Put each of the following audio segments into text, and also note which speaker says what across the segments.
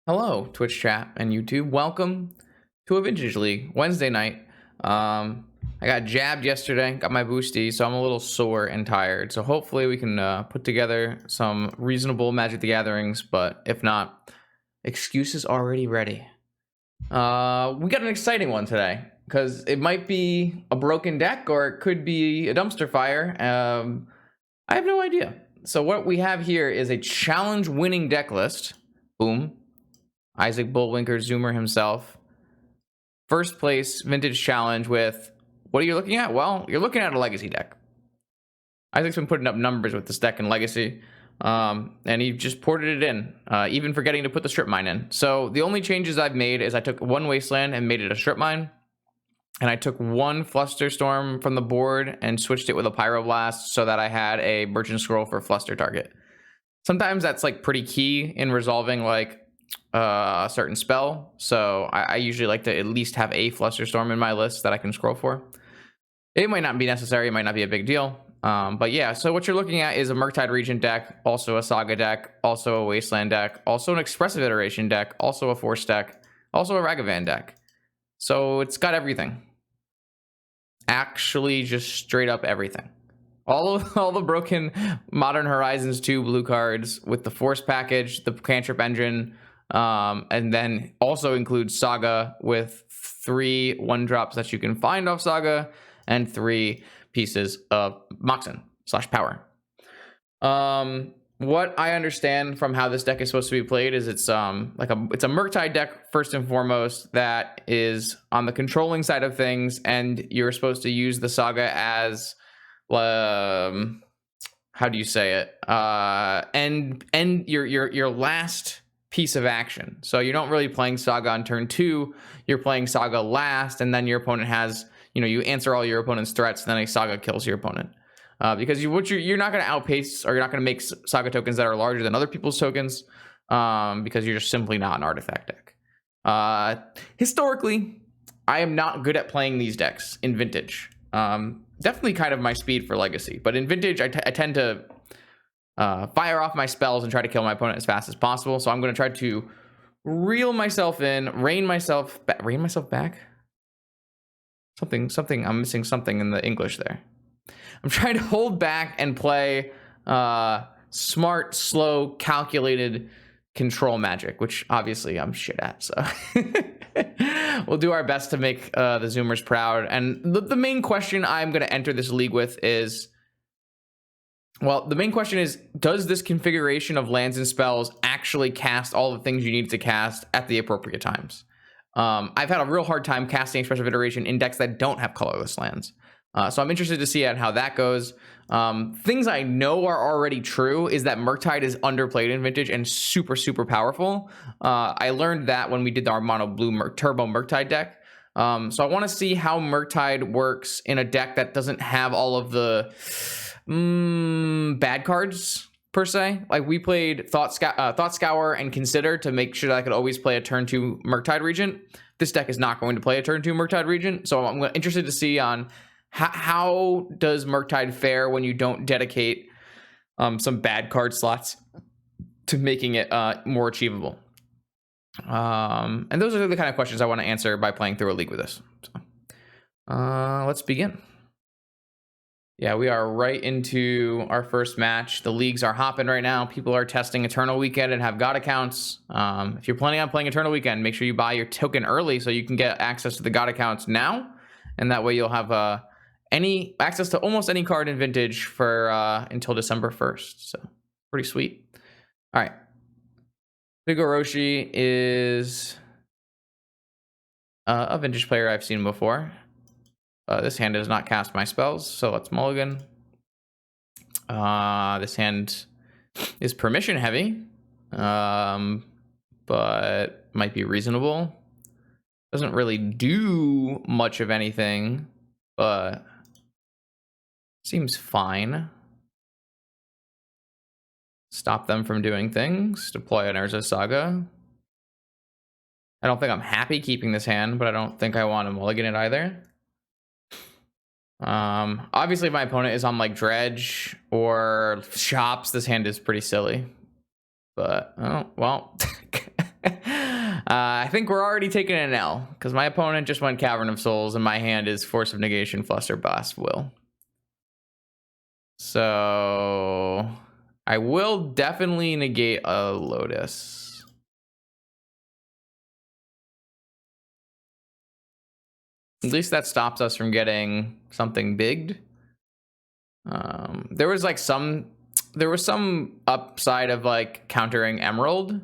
Speaker 1: Hello, Twitch chat and YouTube. Welcome to a Vintage League Wednesday night. I got jabbed yesterday, got my boosty, so I'm a little sore and tired. So hopefully we can put together some reasonable Magic the Gatherings, but if not, excuses already ready. We got an exciting one today because it might be a broken deck or it could be a dumpster fire. I have no idea. So what we have here is a challenge winning deck list. Boom. Isaac Bullwinker Zoomer himself. First place vintage challenge with, what are you looking at? Well, you're looking at a legacy deck. Isaac's been putting up numbers with this deck in legacy, and he just ported it in, even forgetting to put the strip mine in. So the only changes I've made is I took one wasteland and made it a strip mine, and I took one Flusterstorm from the board and switched it with a Pyroblast so that I had a Merchant Scroll for Fluster target. Sometimes that's like pretty key in resolving like a certain spell, so I usually like to at least have a Flusterstorm in my list that I can scroll for. It might not be necessary, it might not be a big deal, but yeah, so what you're looking at is a Murktide Regent deck, also a Saga deck, also a Wasteland deck, also an Expressive Iteration deck, also a Force deck, also a Ragavan deck. So it's got everything. Actually, just straight up everything. All the broken Modern Horizons 2 blue cards with the Force package, the Cantrip engine, and then also includes Saga with 3 1-drops that you can find off Saga and 3 pieces of Moxen/Power. What I understand from how this deck is supposed to be played is it's a Murktide deck first and foremost that is on the controlling side of things, and you're supposed to use the Saga as how do you say it? And your last piece of action. So you're not really playing Saga on turn 2, you're playing Saga last, and then your opponent has, you answer all your opponent's threats, and then a Saga kills your opponent. Because you're not going to outpace, or you're not going to make Saga tokens that are larger than other people's tokens, because you're just simply not an artifact deck. Historically, I am not good at playing these decks in Vintage. Definitely kind of my speed for Legacy, but in Vintage, I tend to fire off my spells and try to kill my opponent as fast as possible. So I'm going to try to reel myself in, rein myself back. Something. I'm missing something in the English there. I'm trying to hold back and play smart, slow, calculated control Magic, which obviously I'm shit at. So we'll do our best to make the Zoomers proud. And the main question I'm going to enter this league with is, well, the main question is, does this configuration of lands and spells actually cast all the things you need to cast at the appropriate times? I've had a real hard time casting Expressive Iteration in decks that don't have colorless lands. So I'm interested to see how that goes. Things I know are already true is that Murktide is underplayed in Vintage and super, super powerful. I learned that when we did our Mono Blue Turbo Murktide deck. So I want to see how Murktide works in a deck that doesn't have all of the bad cards per se. Like we played Thought Scour and Consider to make sure that I could always play a turn 2 Murktide Regent. This deck is not going to play a turn 2 Murktide Regent, so I'm interested to see on how does Murktide fare when you don't dedicate some bad card slots to making it more achievable. And those are the kind of questions I want to answer by playing through a league with this. So, let's begin. Yeah, we are right into our first match. The leagues are hopping right now. People are testing Eternal Weekend and have God accounts. If you're planning on playing Eternal Weekend, make sure you buy your token early so you can get access to the God accounts now. And that way you'll have any access to almost any card in Vintage for until December 1st. So pretty sweet. All right. Big Orochi is a Vintage player I've seen before. This hand does not cast my spells, so let's mulligan. This hand is permission heavy, but might be reasonable. Doesn't really do much of anything, but seems fine. Stop them from doing things. Deploy an Urza Saga. I don't think I'm happy keeping this hand, but I don't think I want to mulligan it either. Obviously if my opponent is on like Dredge or Shops, this hand is pretty silly, but oh well. I think we're already taking an L because my opponent just went Cavern of Souls and my hand is Force of Negation, Fluster, Blast, Will. So I will definitely negate a Lotus. At least that stops us from getting something big. There was like some upside of like countering Emerald.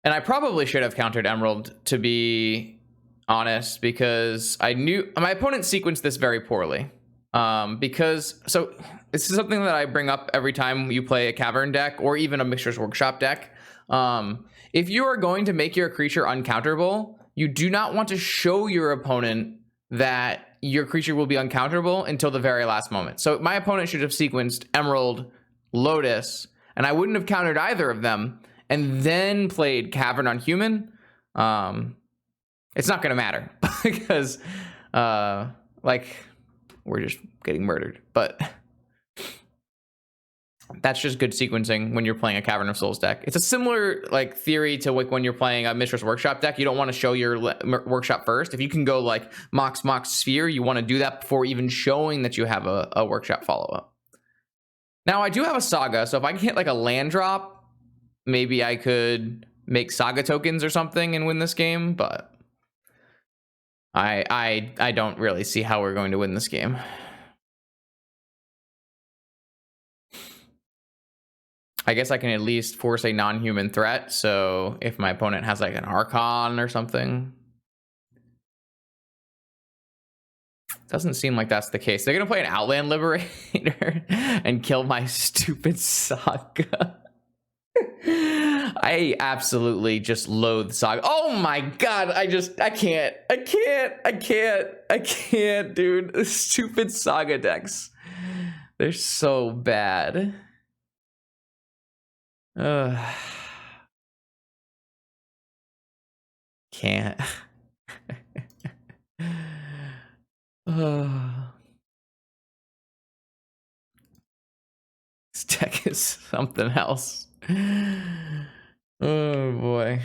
Speaker 1: And I probably should have countered Emerald, to be honest, because I knew my opponent sequenced this very poorly. So this is something that I bring up every time you play a Cavern deck or even a Mixer's Workshop deck. If you are going to make your creature uncounterable, you do not want to show your opponent that your creature will be uncounterable until the very last moment. So my opponent should have sequenced Emerald, Lotus, and I wouldn't have countered either of them, and then played Cavern on Human. It's not going to matter because, like, we're just getting murdered. But that's just good sequencing when you're playing a Cavern of Souls deck. It's a similar like theory to like when you're playing a Mistress Workshop deck. You don't want to show your workshop first. If you can go like Mox Sphere, you want to do that before even showing that you have a workshop follow-up. Now I do have a Saga, so if I can hit like a land drop, maybe I could make Saga tokens or something and win this game, but I don't really see how we're going to win this game. I guess I can at least force a non-human threat, so if my opponent has like an Archon or something. Doesn't seem like that's the case. They're gonna play an Outland Liberator and kill my stupid Saga. I absolutely just loathe Saga. Oh my god, I can't, dude. The stupid Saga decks. They're so bad. Can't. This deck is something else. Oh boy.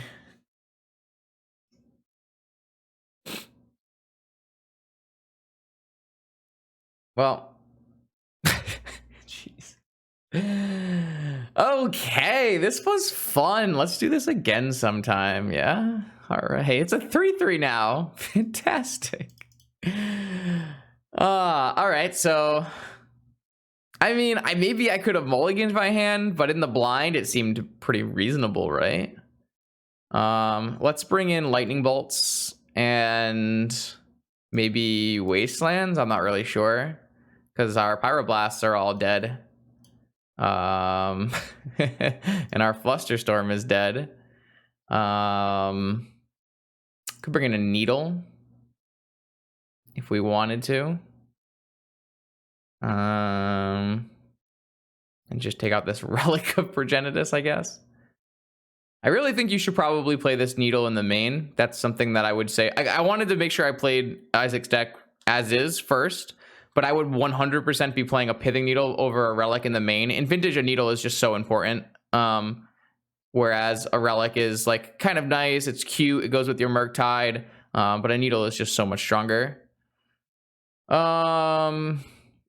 Speaker 1: Well, jeez. Okay, this was fun. Let's do this again sometime. Yeah. All right. Hey, it's a 3-3 now. Fantastic. All right. So, I mean, maybe I could have mulliganed my hand, but in the blind, it seemed pretty reasonable, right? Let's bring in lightning bolts and maybe wastelands. I'm not really sure because our pyroblasts are all dead. And our flusterstorm is dead. Could bring in a needle if we wanted to. And just take out this relic of Progenitus, I guess. I really think you should probably play this needle in the main. That's something that I would say. I wanted to make sure I played Isaac's deck as is first, but I would 100% be playing a Pithing Needle over a relic in the main. In Vintage, a needle is just so important. Whereas a relic is like kind of nice, it's cute, it goes with your Murktide, but a needle is just so much stronger.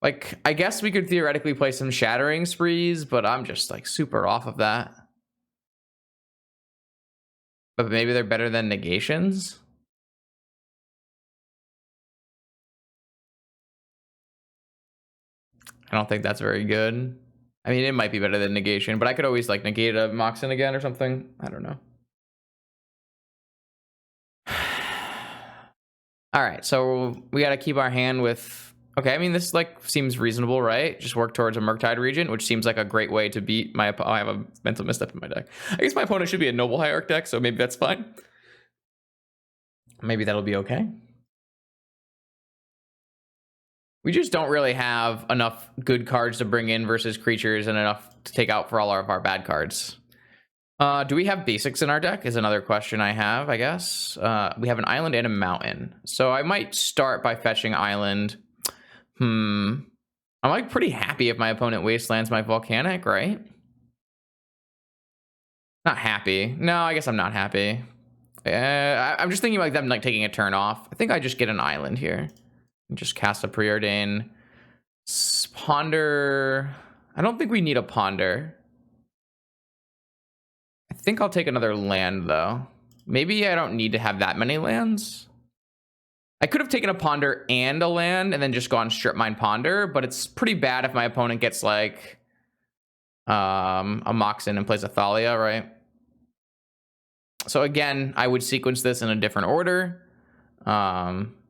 Speaker 1: Like, I guess we could theoretically play some Shattering Sprees, but I'm just like super off of that. But maybe they're better than negations. I don't think that's very good. I mean, it might be better than negation, but I could always like negate a Moxen again or something. I don't know. All right, so we got to keep our hand with... Okay, I mean, this like seems reasonable, right? Just work towards a Murktide Regent, which seems like a great way to beat my... Oh, I have a mental misstep in my deck. I guess my opponent should be a Noble Hierarch deck, so maybe that's fine. Maybe that'll be okay. We just don't really have enough good cards to bring in versus creatures and enough to take out for all of our bad cards. Do we have basics in our deck is another question I have, I guess. We have an island and a mountain. So I might start by fetching island. I'm like pretty happy if my opponent wastelands my volcanic, right? Not happy. No, I guess I'm not happy. I'm just thinking like them like taking a turn off. I think I just get an island here and just cast a Preordain. Ponder. I don't think we need a ponder. I think I'll take another land though. Maybe I don't need to have that many lands. I could have taken a ponder and a land and then just gone strip mine ponder, but it's pretty bad if my opponent gets like a Moxen and plays a Thalia, right? So again, I would sequence this in a different order,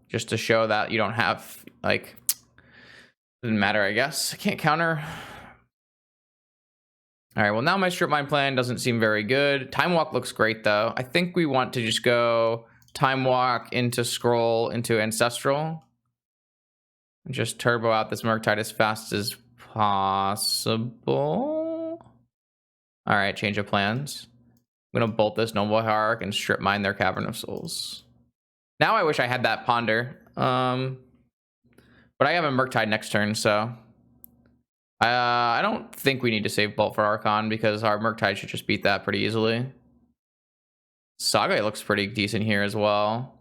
Speaker 1: just to show that you don't have like, doesn't matter, I guess. I can't counter. All right, well now my strip mine plan doesn't seem very good. Time walk looks great though. I think we want to just go time walk into scroll into ancestral. And just turbo out this Murktide as fast as possible. All right, change of plans. I'm gonna bolt this Noble Hierarch and strip mine their Cavern of Souls. Now I wish I had that ponder. But I have a Murktide next turn, so I don't think we need to save Bolt for Archon because our Murktide should just beat that pretty easily. Saga looks pretty decent here as well.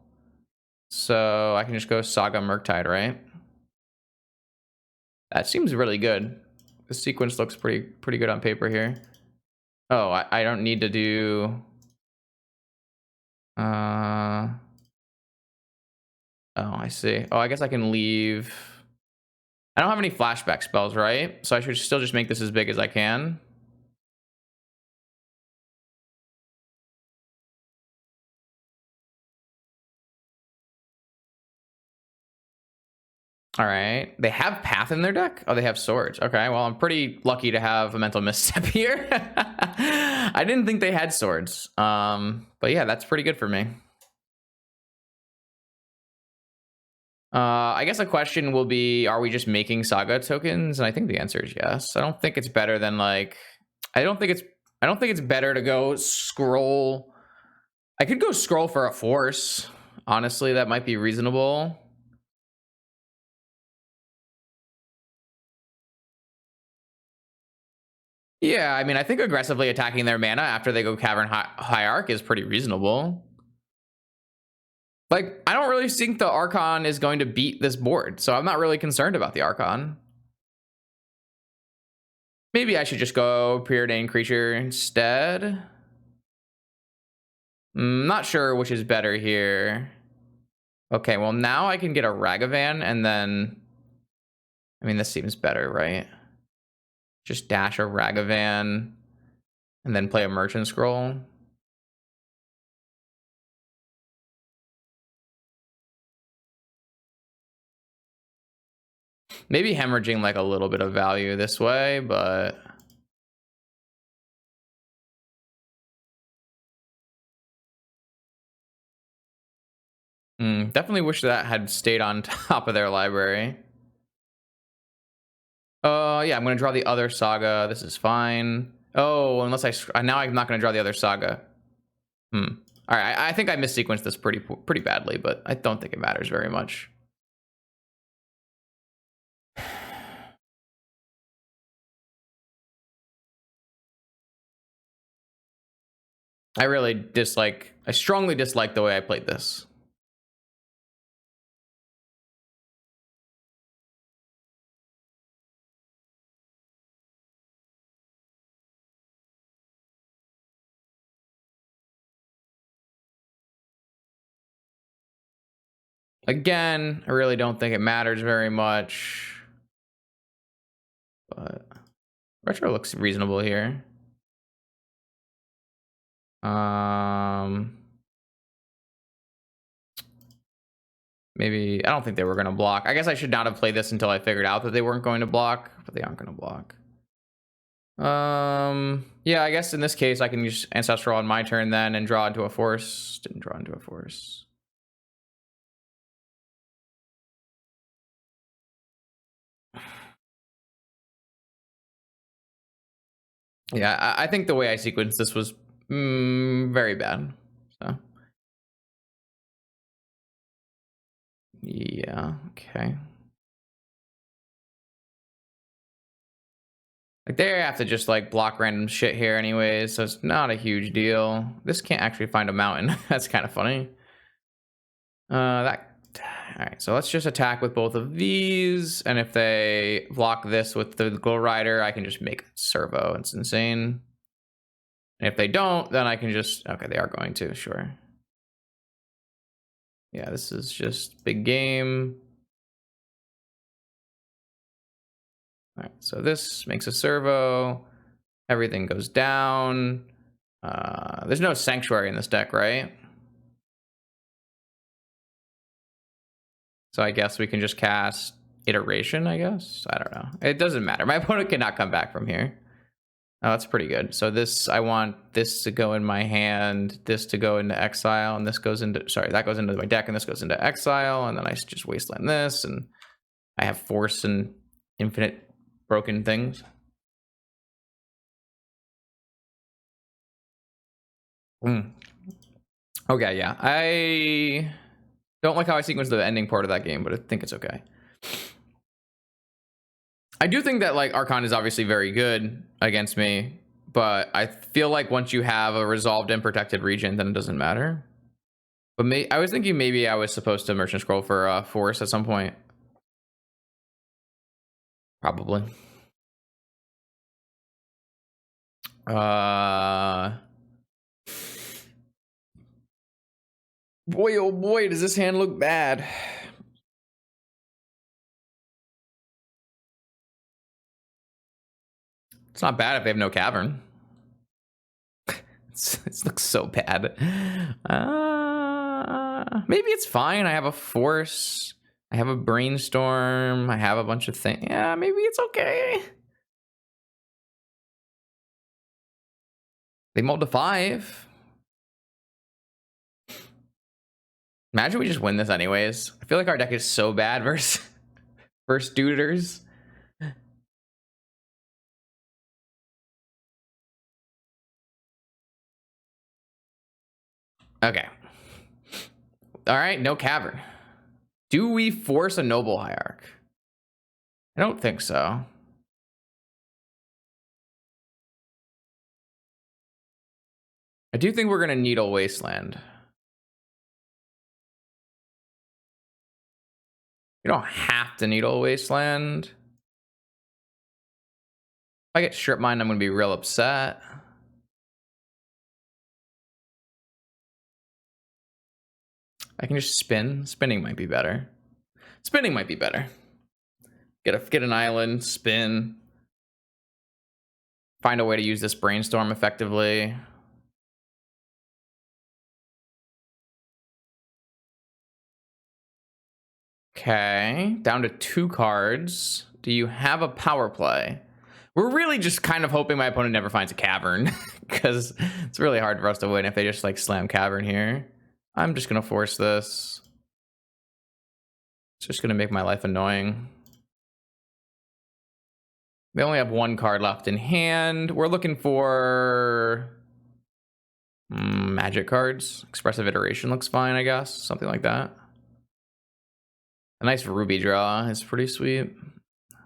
Speaker 1: So I can just go Saga Murktide, right? That seems really good. The sequence looks pretty good on paper here. Oh, I don't need to do... Oh, I see. Oh, I guess I can leave... I don't have any flashback spells, right? So I should still just make this as big as I can. All right. They have Path in their deck? Oh, they have Swords. Okay, well, I'm pretty lucky to have a Mental Misstep here. I didn't think they had Swords. But yeah, that's pretty good for me. I guess a question will be, are we just making Saga tokens? And I think the answer is yes. I don't think it's better than like... I don't think it's better to go scroll... I could go scroll for a Force. Honestly, that might be reasonable. Yeah, I mean, I think aggressively attacking their mana after they go Cavern Hierarch is pretty reasonable. Like, I don't really think the Archon is going to beat this board, so I'm not really concerned about the Archon. Maybe I should just go Preordained Creature instead. Not sure which is better here. Okay, well, now I can get a Ragavan, and then... I mean, this seems better, right? Just dash a Ragavan, and then play a Merchant Scroll. Maybe hemorrhaging like a little bit of value this way, but... Definitely wish that had stayed on top of their library. Yeah, I'm gonna draw the other Saga. This is fine. Oh, unless now I'm not gonna draw the other Saga. All right, I think I missequenced this pretty badly, but I don't think it matters very much. I strongly dislike the way I played this. Again, I really don't think it matters very much. But retro looks reasonable here. Maybe, I don't think they were going to block. I guess I should not have played this until I figured out that they weren't going to block, but they aren't going to block. Yeah, I guess in this case I can use Ancestral on my turn then and draw into a Force. Didn't draw into a Force. Yeah, I think the way I sequenced this was very bad. So yeah, okay. Like, they have to just, like, block random shit here anyways, so it's not a huge deal. This can't actually find a mountain. That's kind of funny. Alright, so let's just attack with both of these, and if they block this with the Glow Rider, I can just make servo. It's insane. And if they don't, then I can just... Okay, they are going to, sure. Yeah, this is just big game. Alright, so this makes a servo. Everything goes down. There's no Sanctuary in this deck, right? So I guess we can just cast Iteration, I guess? I don't know. It doesn't matter. My opponent cannot come back from here. Oh, that's pretty good. So this, I want this to go in my hand, this to go into exile, and this goes into... Sorry, that goes into my deck, and this goes into exile, and then I just wasteland this, and I have force and infinite broken things. Okay, yeah. I don't like how I sequenced the ending part of that game, but I think it's okay. I do think that, like, Archon is obviously very good against me, but I feel like once you have a resolved and protected region, then it doesn't matter. But I was thinking maybe I was supposed to Merchant Scroll for force at some point. Probably. Boy, oh boy, does this hand look bad. It's not bad if they have no cavern. It looks so bad. Maybe it's fine. I have a force. I have a brainstorm. I have a bunch of things. Yeah, maybe it's okay. They mulled to 5. Imagine we just win this anyways. I feel like our deck is so bad versus Duders. Okay. All right, no cavern. Do we force a Noble Hierarch? I don't think so. I do think we're going to Needle Wasteland. You don't have to Needle Wasteland. If I get Strip Mine, I'm going to be real upset. I can just spin. Spinning might be better. Spinning might be better. Get an island, spin. Find a way to use this brainstorm effectively. Okay, down to 2 cards. Do you have a power play? We're really just kind of hoping my opponent never finds a cavern, because it's really hard for us to win if they just like slam cavern here. I'm just gonna force this. It's just gonna make my life annoying. We only have 1 card left in hand. We're looking for magic cards. Expressive Iteration looks fine, I guess. Something like that. A nice ruby draw is pretty sweet. I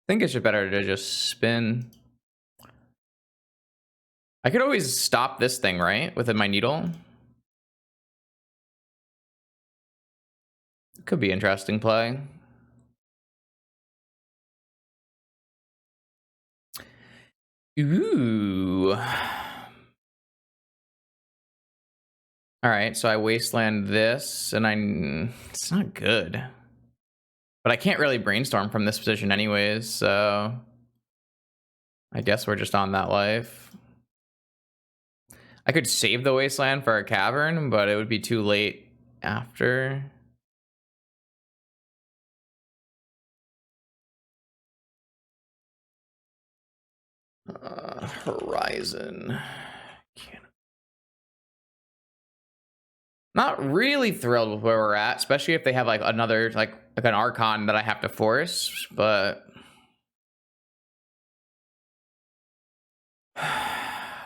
Speaker 1: think it's just better to just spin. I could always stop this thing, right? With my needle. Could be interesting play. Ooh. All right, so I wasteland this, and it's not good. But I can't really brainstorm from this position anyways, so I guess we're just on that life. I could save the wasteland for a cavern, but it would be too late after. Horizon. Not really thrilled with where we're at, especially if they have like another like an Archon that I have to force, but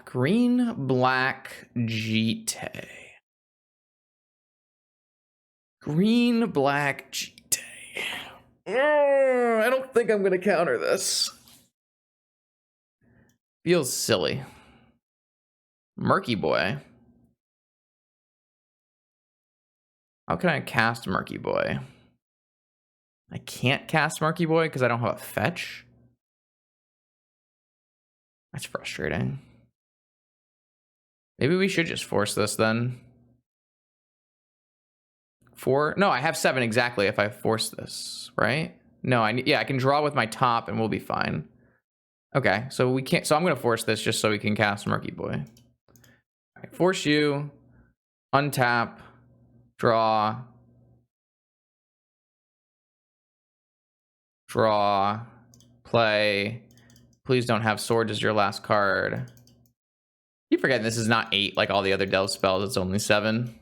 Speaker 1: green black GT. Green black GT. I don't think I'm gonna counter this. Feels silly. Murky Boy. How can I cast Murky Boy? I can't cast Murky Boy because I don't have a fetch. That's frustrating. Maybe we should just force this then. 4? No, I have 7 exactly if I force this, right? No, I can draw with my top and we'll be fine. Okay, so we can't. So I'm gonna force this just so we can cast Murky Boy. All right, force you, untap, draw, play. Please don't have swords as your last card. You forget this is not 8 like all the other delve spells. It's only 7.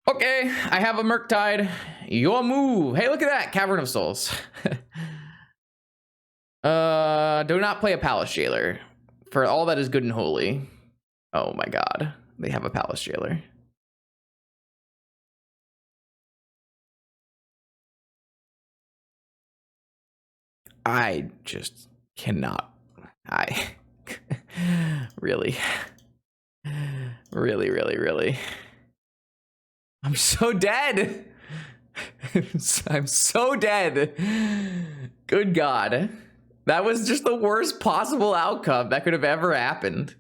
Speaker 1: Okay, I have a Murktide. Your move. Hey, look at that. Cavern of Souls. Do not play a Palace Jailer. For all that is good and holy. Oh my god. They have a Palace Jailer. I just cannot. Really. Really. I'm so dead. I'm so dead. Good God. That was just the worst possible outcome that could have ever happened.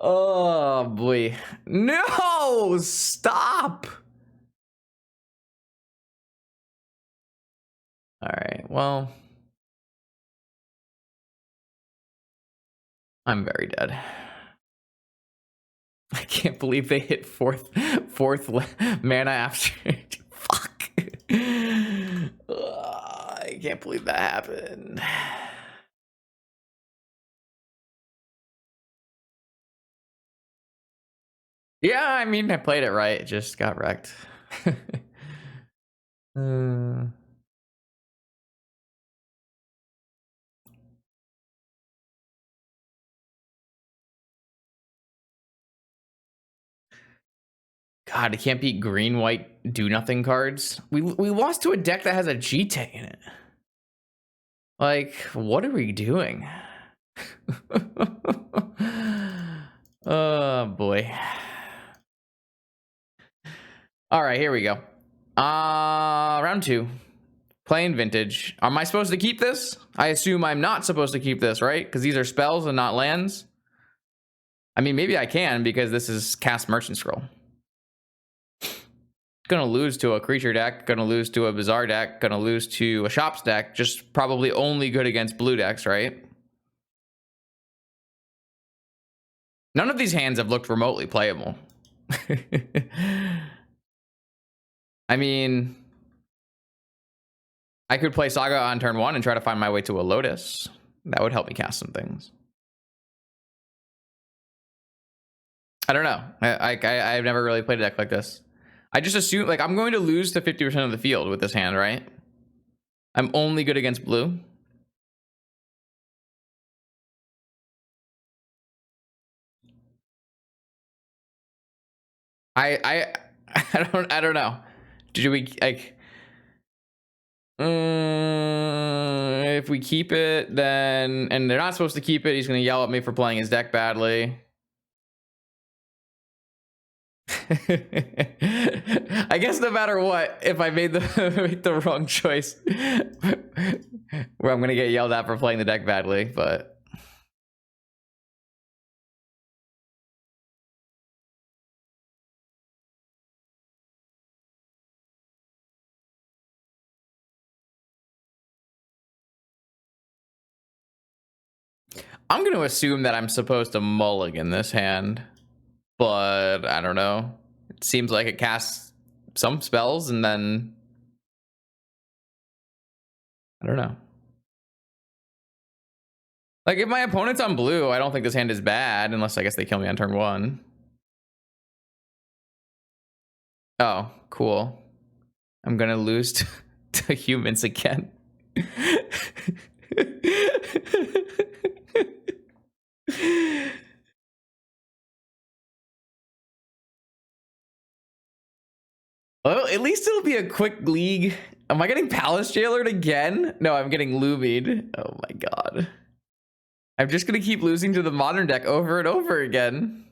Speaker 1: Oh boy. No! Stop! Alright, well. I'm very dead. I can't believe they hit fourth mana after. Fuck. I can't believe that happened. Yeah, I mean, I played it right. It just got wrecked. God, I can't beat green, white, do nothing cards. We lost to a deck that has a GT in it. Like, what are we doing? Oh boy. All right, here we go. Round 2. Playing Vintage. Am I supposed to keep this? I assume I'm not supposed to keep this, right? Because these are spells and not lands. I mean, maybe I can because this is cast Merchant Scroll. Gonna lose to a creature deck, gonna lose to a bizarre deck, gonna lose to a shops deck, just probably only good against blue decks, right? None of these hands have looked remotely playable. I mean, I could play Saga on turn 1 and try to find my way to a Lotus. That would help me cast some things. I don't know. I've never really played a deck like this. I just assume, like, I'm going to lose to 50% of the field with this hand, right? I'm only good against blue. I don't know. Do we, like, if we keep it, then, and they're not supposed to keep it, he's gonna yell at me for playing his deck badly. I guess no matter what, if I made the wrong choice, where I'm gonna get yelled at for playing the deck badly, but I'm gonna assume that I'm supposed to mulligan this hand, but I don't know. It seems like it casts some spells and then I don't know. Like, if my opponent's on blue, I don't think this hand is bad, unless I guess they kill me on turn 1. Oh, cool. I'm gonna lose to humans again. Well, at least it'll be a quick league. Am I getting Palace Jailered again? No, I'm getting Lumied. Oh my god. I'm just gonna keep losing to the modern deck over and over again.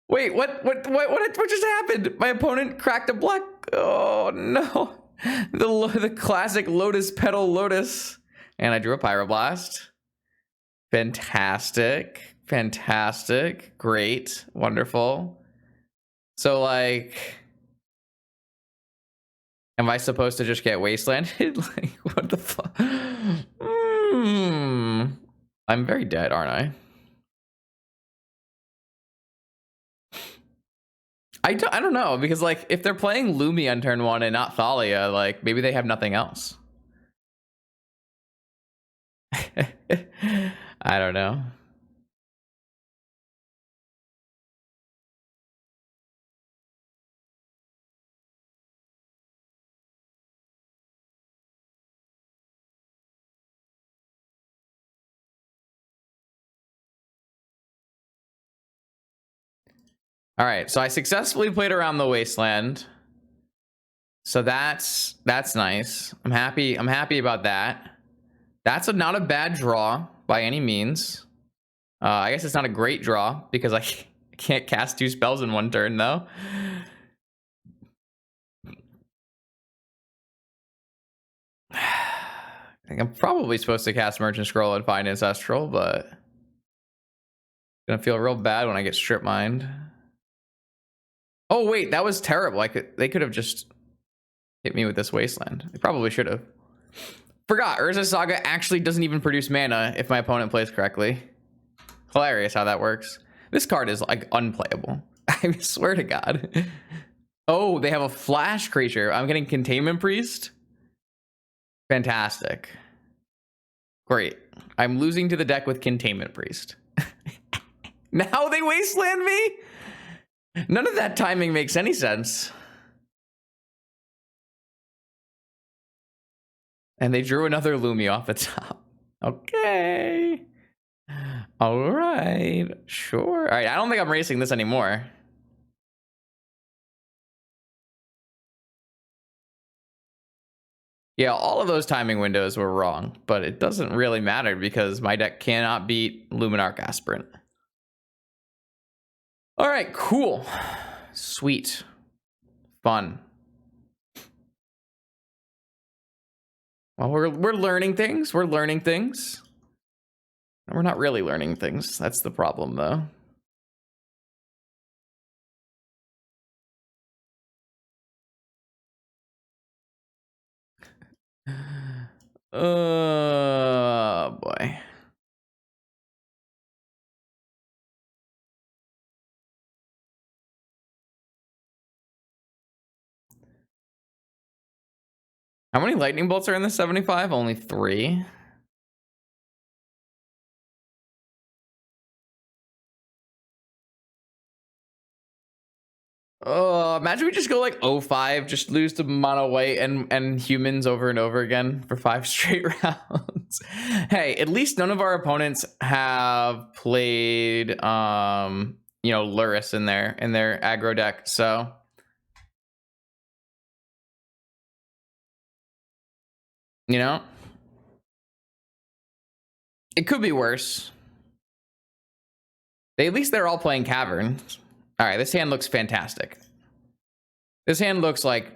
Speaker 1: Wait, what just happened? My opponent cracked a black. Oh no. The classic Lotus Petal Lotus. And I drew a Pyroblast. Fantastic. Fantastic. Great. Wonderful. So, like, am I supposed to just get wastelanded? Like, what the fuck? I'm very dead, aren't I? I don't know, because, like, if they're playing Lumi on turn 1 and not Thalia, like, maybe they have nothing else. I don't know. All right, so I successfully played around the wasteland. So that's nice. I'm happy about that. That's not a bad draw by any means. I guess it's not a great draw because I can't cast 2 spells in 1 turn though. I think I'm probably supposed to cast Merchant Scroll and find Ancestral, but it's gonna feel real bad when I get strip mined. Oh wait, that was terrible. They could have just hit me with this wasteland. They probably should have. Forgot, Urza Saga actually doesn't even produce mana if my opponent plays correctly. Hilarious how that works. This card is like unplayable. I swear to God. Oh, they have a flash creature. I'm getting Containment Priest. Fantastic. Great. I'm losing to the deck with Containment Priest. Now they wasteland me? None of that timing makes any sense. And they drew another Lumi off the top. Okay. All right. Sure. All right. I don't think I'm racing this anymore. Yeah, all of those timing windows were wrong, but it doesn't really matter because my deck cannot beat Luminarch Aspirant. All right, cool. Sweet. Fun. Well, we're learning things. We're learning things. We're not really learning things. That's the problem, though. Oh, boy. How many lightning bolts are in the 75? Only 3. Imagine we just go like 0-5, just lose to mono white and humans over and over again for 5 straight rounds. Hey, at least none of our opponents have played you know, Luris in their aggro deck, so you know, it could be worse. At least they're all playing Caverns. All right, this hand looks fantastic. This hand looks like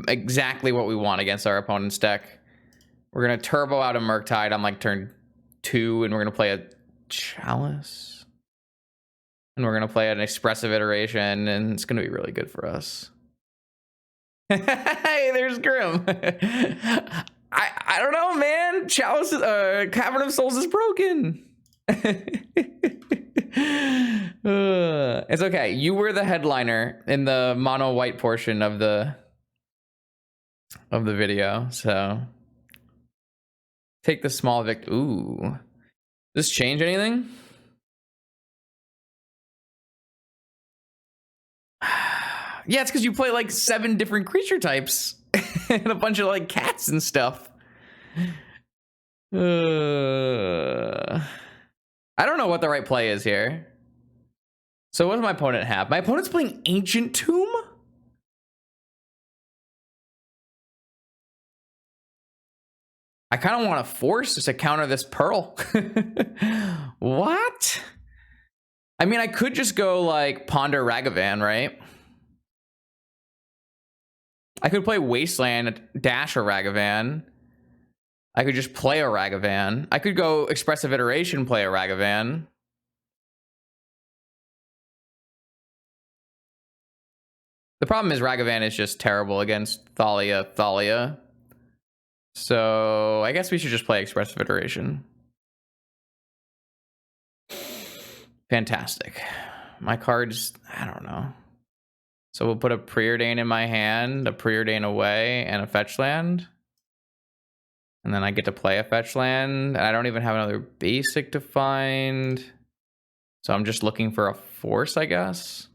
Speaker 1: exactly what we want against our opponent's deck. We're gonna turbo out a Murktide on like turn 2, and we're gonna play a Chalice. And we're gonna play an Expressive Iteration, and it's gonna be really good for us. Hey, there's Grim. I don't know, man. Chalice, Cavern of Souls is broken. It's okay. You were the headliner in the mono white portion of the video, so take the small Ooh, does this change anything? Yeah, it's because you play like 7 different creature types and a bunch of like cats and stuff. I don't know what the right play is here. So what does my opponent have? My opponent's playing Ancient Tomb? I kind of want to force to counter this Pearl. What? I mean, I could just go like Ponder Ragavan, right? I could play Wasteland, dash a Ragavan. I could just play a Ragavan. I could go Expressive Iteration, play a Ragavan. The problem is Ragavan is just terrible against Thalia. So I guess we should just play Expressive Iteration. Fantastic. My cards, I don't know. So we'll put a Preordain in my hand, a Preordain away, and a fetch land. And then I get to play a fetch land. And I don't even have another basic to find. So I'm just looking for a force, I guess.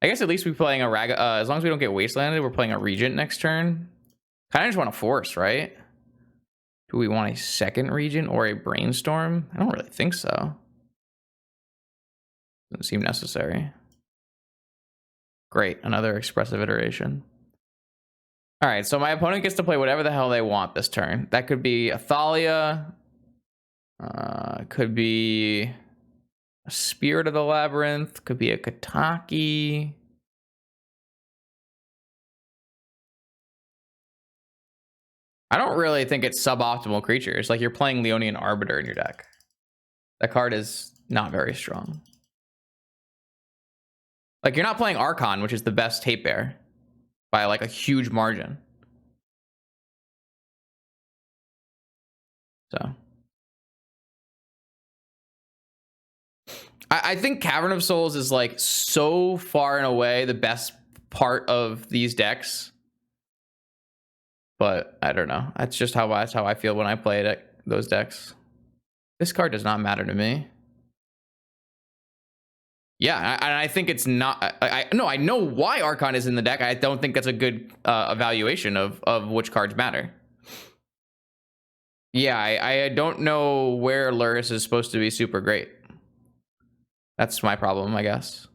Speaker 1: I guess at least we're playing a as long as we don't get wastelanded, we're playing a Regent next turn. Kind of just want a force, right? Do we want a second Regent or a Brainstorm? I don't really think so. Doesn't seem necessary. Great, another Expressive Iteration. All right, so my opponent gets to play whatever the hell they want this turn. That could be a Thalia. Could be a Spirit of the Labyrinth. Could be a Kataki. I don't really think it's suboptimal creatures. Like, you're playing Leonian Arbiter in your deck. That card is not very strong. Like, you're not playing Archon, which is the best tape bear, by like a huge margin. So I think Cavern of Souls is like so far and away the best part of these decks. But I don't know. That's just how I feel when I play those decks. This card does not matter to me. Yeah, I think it's not. I know why Archon is in the deck. I don't think that's a good evaluation of which cards matter. Yeah, I don't know where Lurrus is supposed to be super great. That's my problem, I guess.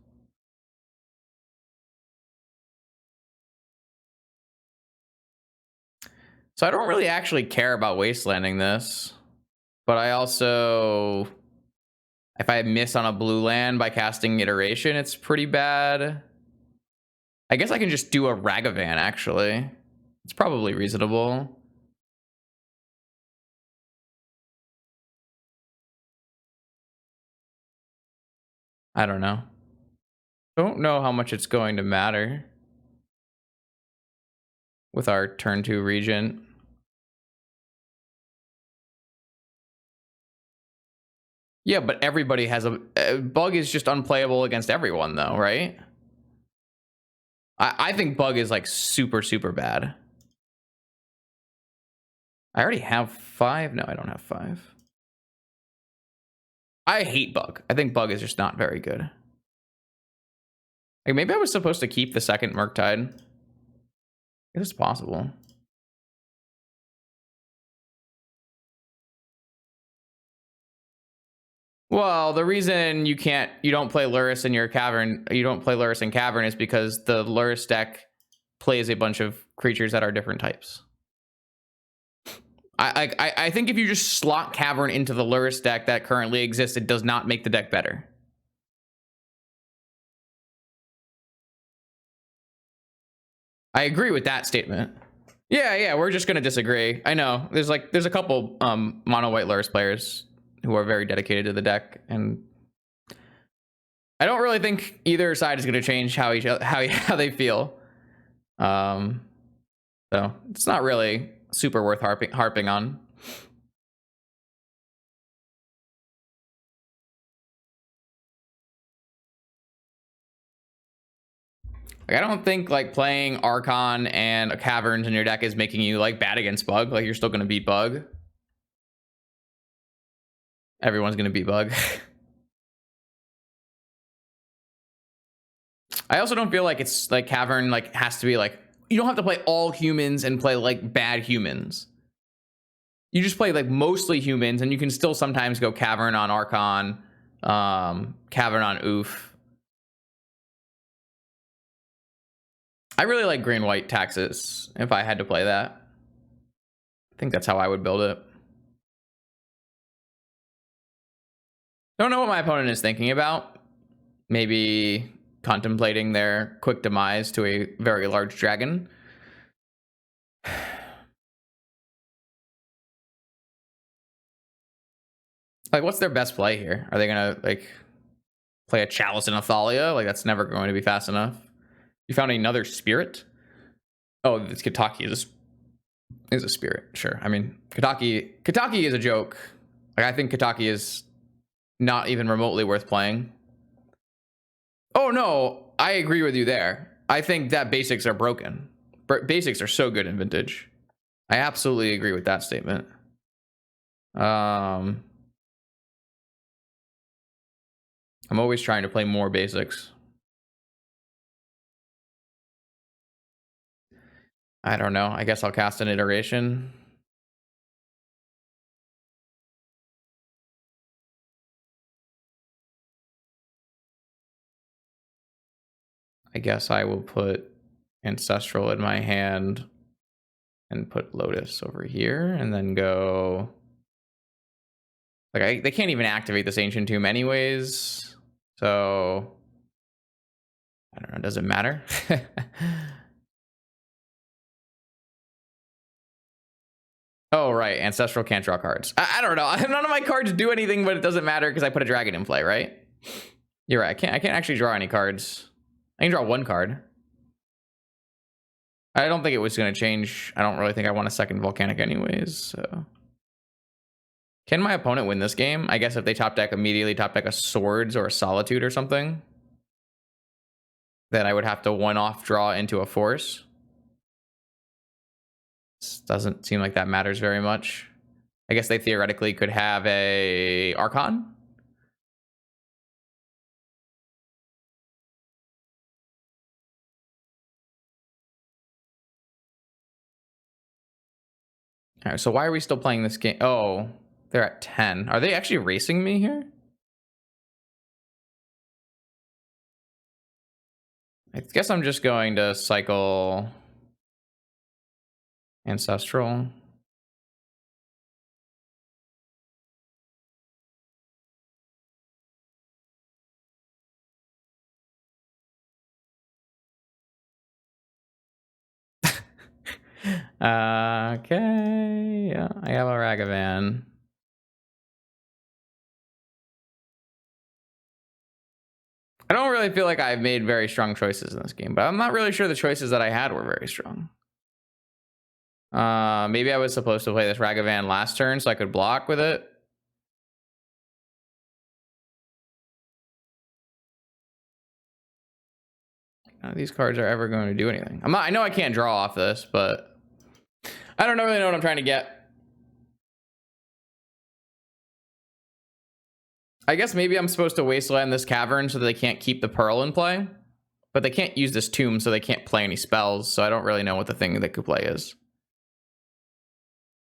Speaker 1: So I don't really actually care about wastelanding this, but I also, if I miss on a blue land by casting Iteration, it's pretty bad. I guess I can just do a Ragavan, actually. It's probably reasonable. I don't know. Don't know how much it's going to matter with our turn 2 Regent. Yeah, but everybody has a Bug is just unplayable against everyone, though, right? I think Bug is like super bad. I already have 5. No, I don't have 5. I hate Bug. I think Bug is just not very good. Like, maybe I was supposed to keep the second Murktide. It's possible. Well, the reason you don't play Lurrus in your Cavern, you don't play Lurrus in Cavern is because the Lurrus deck plays a bunch of creatures that are different types. I think if you just slot Cavern into the Lurrus deck that currently exists, it does not make the deck better. I agree with that statement. Yeah, we're just gonna disagree. I know. There's a couple mono white Lurrus players who are very dedicated to the deck, and I don't really think either side is gonna change how they feel. So it's not really super worth harping on. Like, I don't think like playing Archon and a Caverns in your deck is making you like bad against Bug. Like, you're still gonna beat Bug. Everyone's gonna beat Bug. I also don't feel like it's like Cavern like has to be like, you don't have to play all humans and play like bad humans. You just play like mostly humans, and you can still sometimes go Cavern on Archon, Cavern on Oof. I really like green-white taxes if I had to play that. I think that's how I would build it. Don't know what my opponent is thinking about. Maybe contemplating their quick demise to a very large dragon. Like, what's their best play here? Are they gonna like play a Chalice and a Thalia? Like, that's never going to be fast enough. You found another spirit? Oh, this Kitaki is a spirit. Sure. I mean, Kitaki is a joke. Like, I think Kitaki is not even remotely worth playing. Oh no, I agree with you there. I think that basics are broken. Basics are so good in Vintage. I absolutely agree with that statement. I'm always trying to play more basics. I don't know. I guess I'll cast an iteration. I guess I will put Ancestral in my hand and put Lotus over here and then go... Like, they can't even activate this Ancient Tomb anyways. So... I don't know. Does it matter? Oh, right. Ancestral can't draw cards. I don't know. None of my cards do anything, but it doesn't matter because I put a dragon in play, right? You're right. I can't actually draw any cards. I can draw one card. I don't think it was going to change. I don't really think I want a second Volcanic anyways, so... Can my opponent win this game? I guess if they immediately top deck a Swords or a Solitude or something, then I would have to one-off draw into a Force. This doesn't seem like that matters very much. I guess they theoretically could have a Archon. All right, so why are we still playing this game? Oh, they're at 10. Are they actually racing me here? I guess I'm just going to cycle Ancestral. Okay, yeah, I have a Ragavan. I don't really feel like I've made very strong choices in this game, but I'm not really sure the choices that I had were very strong. Maybe I was supposed to play this Ragavan last turn so I could block with it. None of these cards are ever going to do anything. I know I can't draw off this, but I don't really know what I'm trying to get. I guess maybe I'm supposed to wasteland this cavern so that they can't keep the Pearl in play. But they can't use this tomb, so they can't play any spells, so I don't really know what the thing they could play is.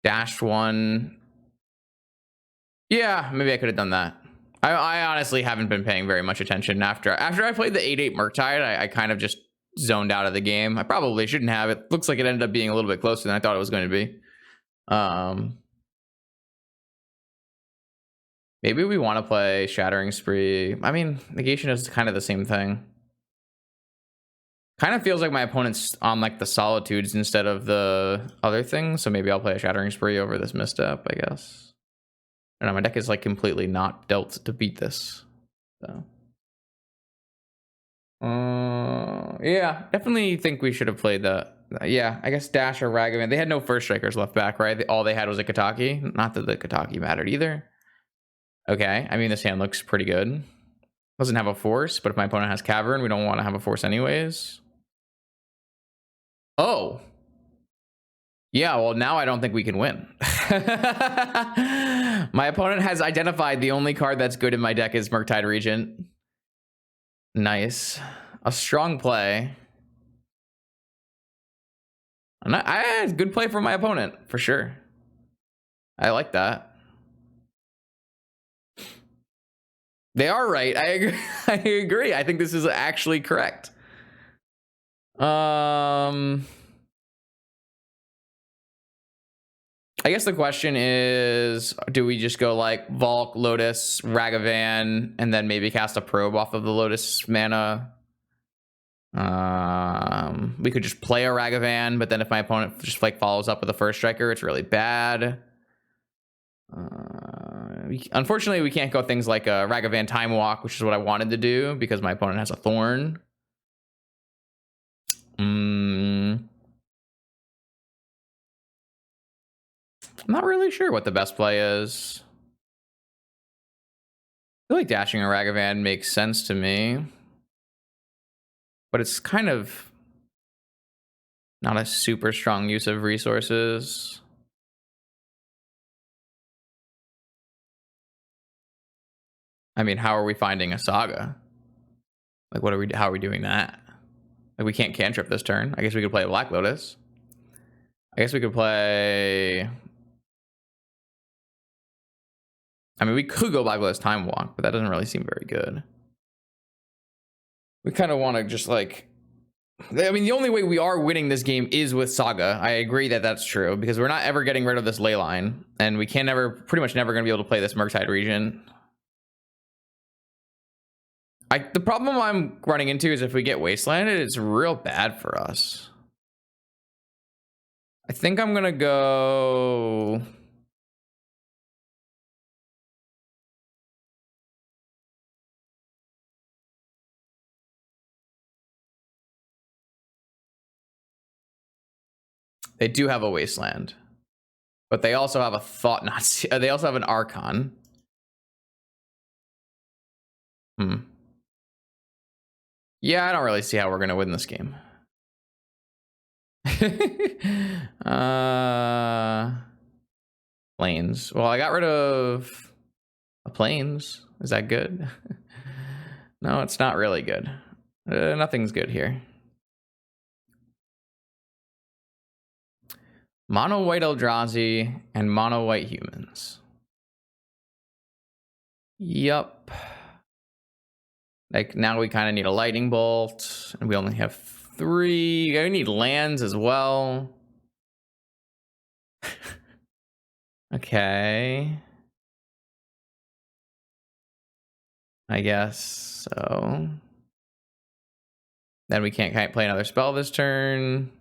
Speaker 1: Dash one. Yeah, maybe I could have done that. I honestly haven't been paying very much attention after I played the 8/8 Murktide. I kind of just zoned out of the game. I probably shouldn't have. It looks like it ended up being a little bit closer than I thought it was going to be. Maybe we want to play Shattering Spree. I mean, Negation is kind of the same thing. Kind of feels like my opponent's on like the Solitudes instead of the other things, so maybe I'll play a Shattering Spree over this misstep, I guess. I don't know, my deck is like completely not dealt to beat this. So yeah, definitely think we should have played that. Yeah, I guess Dash or Ragavan. They had no first strikers left back, right? All they had was a Kitaki. Not that the Kitaki mattered either. Okay, I mean, this hand looks pretty good. Doesn't have a force, but if my opponent has Cavern, we don't want to have a force anyways. Oh. Yeah, well, now I don't think we can win. My opponent has identified the only card that's good in my deck is Murktide Regent. Nice. A strong play. Good play from my opponent, for sure. I like that. They are right. I agree. I agree. I think this is actually correct. I guess the question is, do we just go like Volk, Lotus, Ragavan, and then maybe cast a probe off of the Lotus mana? We could just play a Ragavan, but then if my opponent just like follows up with a first striker, it's really bad. Unfortunately, we can't go things like a Ragavan Time Walk, which is what I wanted to do because my opponent has a Thorn. I'm not really sure what the best play is. I feel like dashing a Ragavan makes sense to me, but it's kind of not a super strong use of resources. I mean, how are we finding a Saga? Like, how are we doing that? Like, we can't cantrip this turn. I guess we could play a Black Lotus. I guess we could play... I mean, we could go Black Lotus Time Walk, but that doesn't really seem very good. We kind of want to just like... I mean, the only way we are winning this game is with Saga. I agree that that's true, because we're not ever getting rid of this ley line, and we pretty much never going to be able to play this Murktide region. The problem I'm running into is if we get wastelanded, it's real bad for us. I think I'm gonna go... They do have a wasteland, but they also have a Thought-Knot. They also have an Archon. Yeah, I don't really see how we're gonna win this game. Plains. Well, I got rid of a Plains. Is that good? No, it's not really good. Nothing's good here. Mono white Eldrazi and mono white humans. Yup. Like, now we kind of need a lightning bolt, and we only have 3. I need lands as well. Okay. I guess so. Then we can't play another spell this turn.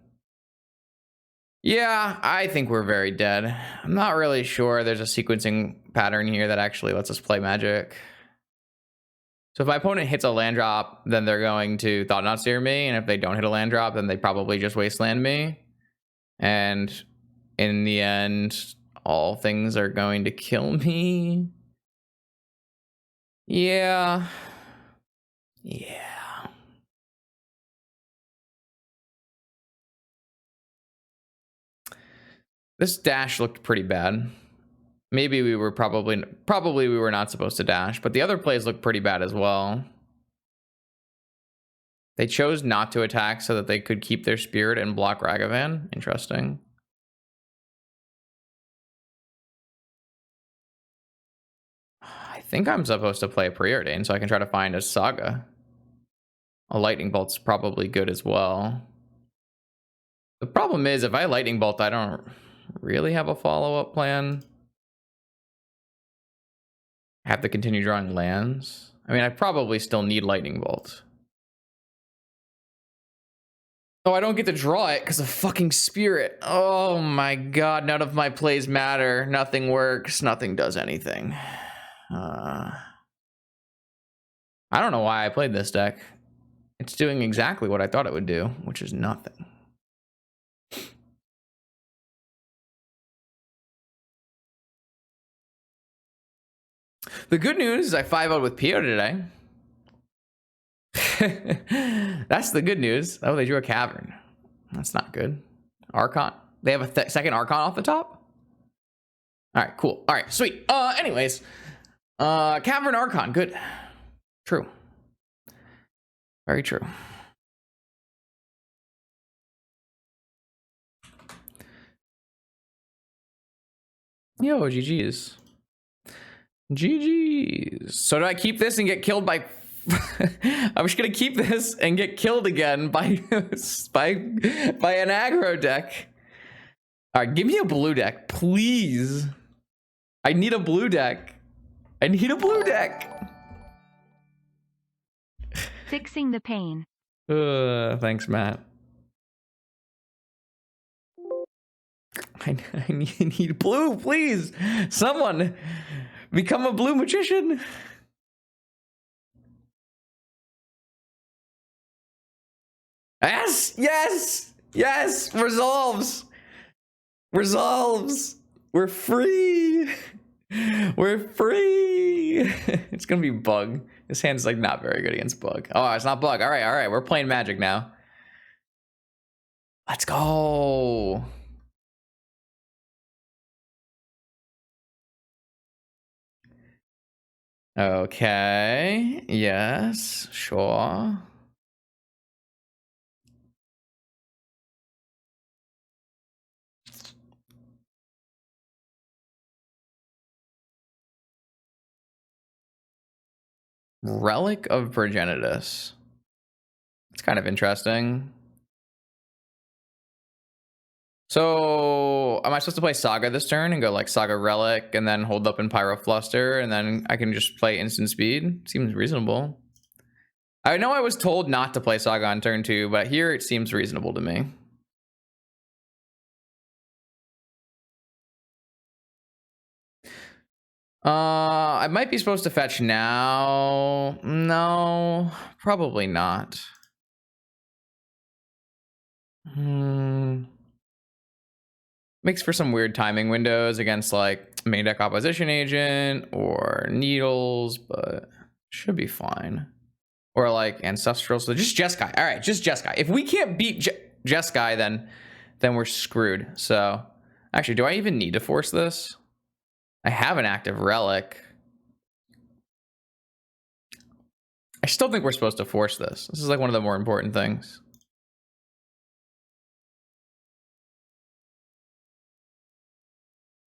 Speaker 1: Yeah, I think we're very dead. I'm not really sure there's a sequencing pattern here that actually lets us play Magic. So if my opponent hits a land drop, then they're going to Thought-Knot Seer me, and if they don't hit a land drop, then they probably just wasteland me. And in the end, all things are going to kill me. Yeah. Yeah. This dash looked pretty bad. Maybe we were probably we were not supposed to dash, but the other plays look pretty bad as well. They chose not to attack so that they could keep their spirit and block Ragavan. Interesting. I think I'm supposed to play a Preordain so I can try to find a Saga. A Lightning Bolt's probably good as well. The problem is, if I Lightning Bolt, I don't really have a follow-up plan. I have to continue drawing lands. I mean, I probably still need Lightning Bolt. Oh, I don't get to draw it because of fucking Spirit. Oh my god, none of my plays matter. Nothing works. Nothing does anything. I don't know why I played this deck. It's doing exactly what I thought it would do, which is nothing. The good news is I 5-0'd with Pio today. That's the good news. Oh, they drew a Cavern. That's not good. Archon. They have a second Archon off the top? All right, cool. All right, sweet. Anyways. Cavern Archon. Good. True. Very true. Yo, GG's. GG's. So do I keep this and get killed by... I'm just gonna keep this and get killed again by an aggro deck. All right, give me a blue deck, please. I need a blue deck. I need a blue deck.
Speaker 2: Fixing the pain.
Speaker 1: Thanks, Matt. I need blue, please. Someone become a blue magician. Yes, yes, yes. Resolves. Resolves. We're free. We're free. It's gonna be bug. This hand's like not very good against bug. Oh, it's not bug. All right. We're playing Magic now. Let's go. Okay. Yes. Sure. Relic of Progenitus. It's kind of interesting. So, am I supposed to play Saga this turn and go like Saga Relic and then hold up in Pyrofluster and then I can just play instant speed? Seems reasonable. I know I was told not to play Saga on turn 2, but here it seems reasonable to me. I might be supposed to fetch now. No, probably not. Makes for some weird timing windows against like main deck opposition agent or needles, but should be fine. Or like ancestral, so just Jeskai. All right, just Jeskai. If we can't beat Jeskai, then we're screwed. So actually, do I even need to force this? I have an active relic. I still think we're supposed to force this. This is like one of the more important things.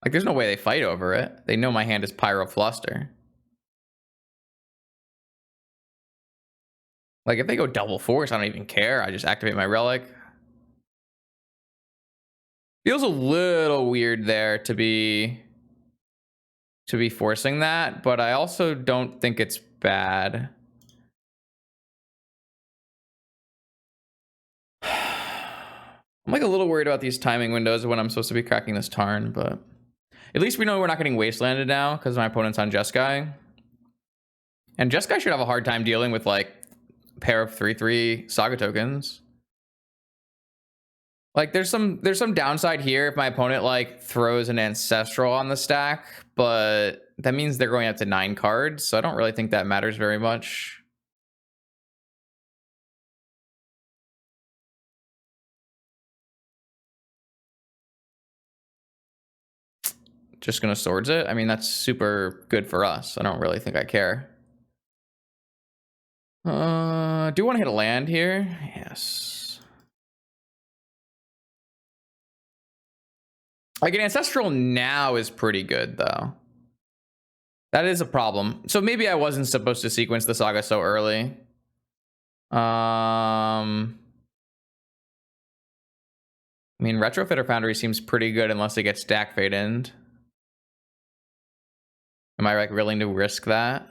Speaker 1: Like, there's no way they fight over it. They know my hand is Pyrofluster. Like, if they go double force, I don't even care. I just activate my relic. Feels a little weird there to be forcing that, but I also don't think it's bad. I'm like a little worried about these timing windows when I'm supposed to be cracking this Tarn, but at least we know we're not getting wastelanded now because my opponent's on Jeskai. And Jeskai should have a hard time dealing with like a pair of 3/3 Saga tokens. Like there's some downside here if my opponent like throws an ancestral on the stack, but that means they're going up to 9 cards, so I don't really think that matters very much. Just gonna swords it. I mean, that's super good for us. I don't really think I care. Do you want to hit a land here? Yes. Like an ancestral now is pretty good though. That is a problem. So maybe I wasn't supposed to sequence the Saga so early. I mean, Retrofitter Foundry seems pretty good unless it gets stack fade in. Am I like willing to risk that?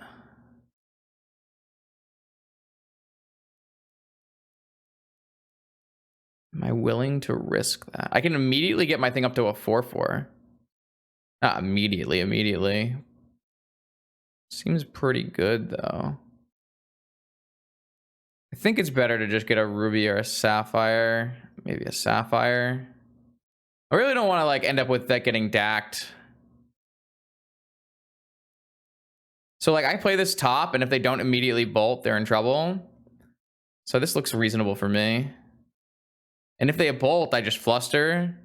Speaker 1: Am I willing to risk that? I can immediately get my thing up to a 4/4. Not immediately. Seems pretty good though. I think it's better to just get a ruby or a sapphire. Maybe a sapphire. I really don't want to like end up with that getting dacked. So like I play this top, and if they don't immediately bolt, they're in trouble. So this looks reasonable for me. And if they bolt, I just fluster.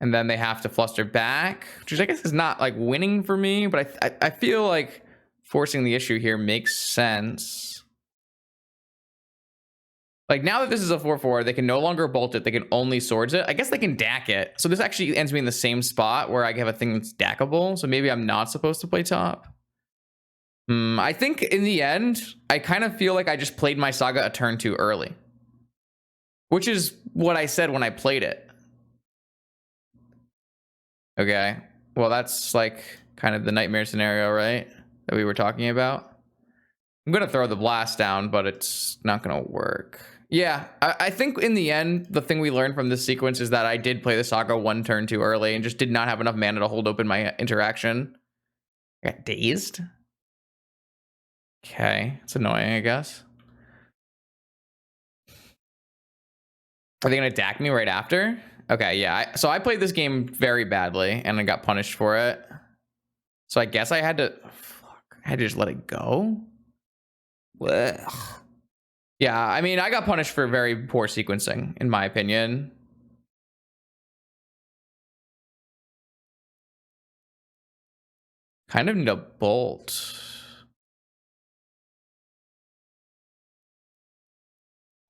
Speaker 1: And then they have to fluster back, which I guess is not like winning for me, but I feel like forcing the issue here makes sense. Like now that this is a 4/4, they can no longer bolt it, they can only swords it. I guess they can dack it. So this actually ends me in the same spot where I have a thing that's dackable. So maybe I'm not supposed to play top. I think in the end, I kind of feel like I just played my Saga a turn too early. Which is what I said when I played it. Okay. Well, that's like kind of the nightmare scenario, right? That we were talking about. I'm gonna throw the blast down, but it's not gonna work. Yeah, I think in the end, the thing we learned from this sequence is that I did play the Saga one turn too early and just did not have enough mana to hold open my interaction. I got dazed. Okay, it's annoying, I guess. Are they gonna attack me right after? Okay, yeah. So I played this game very badly and I got punished for it. So I guess I had to. Fuck, I had to just let it go. Blech. Yeah, I mean, I got punished for very poor sequencing, in my opinion. Kind of need a bolt.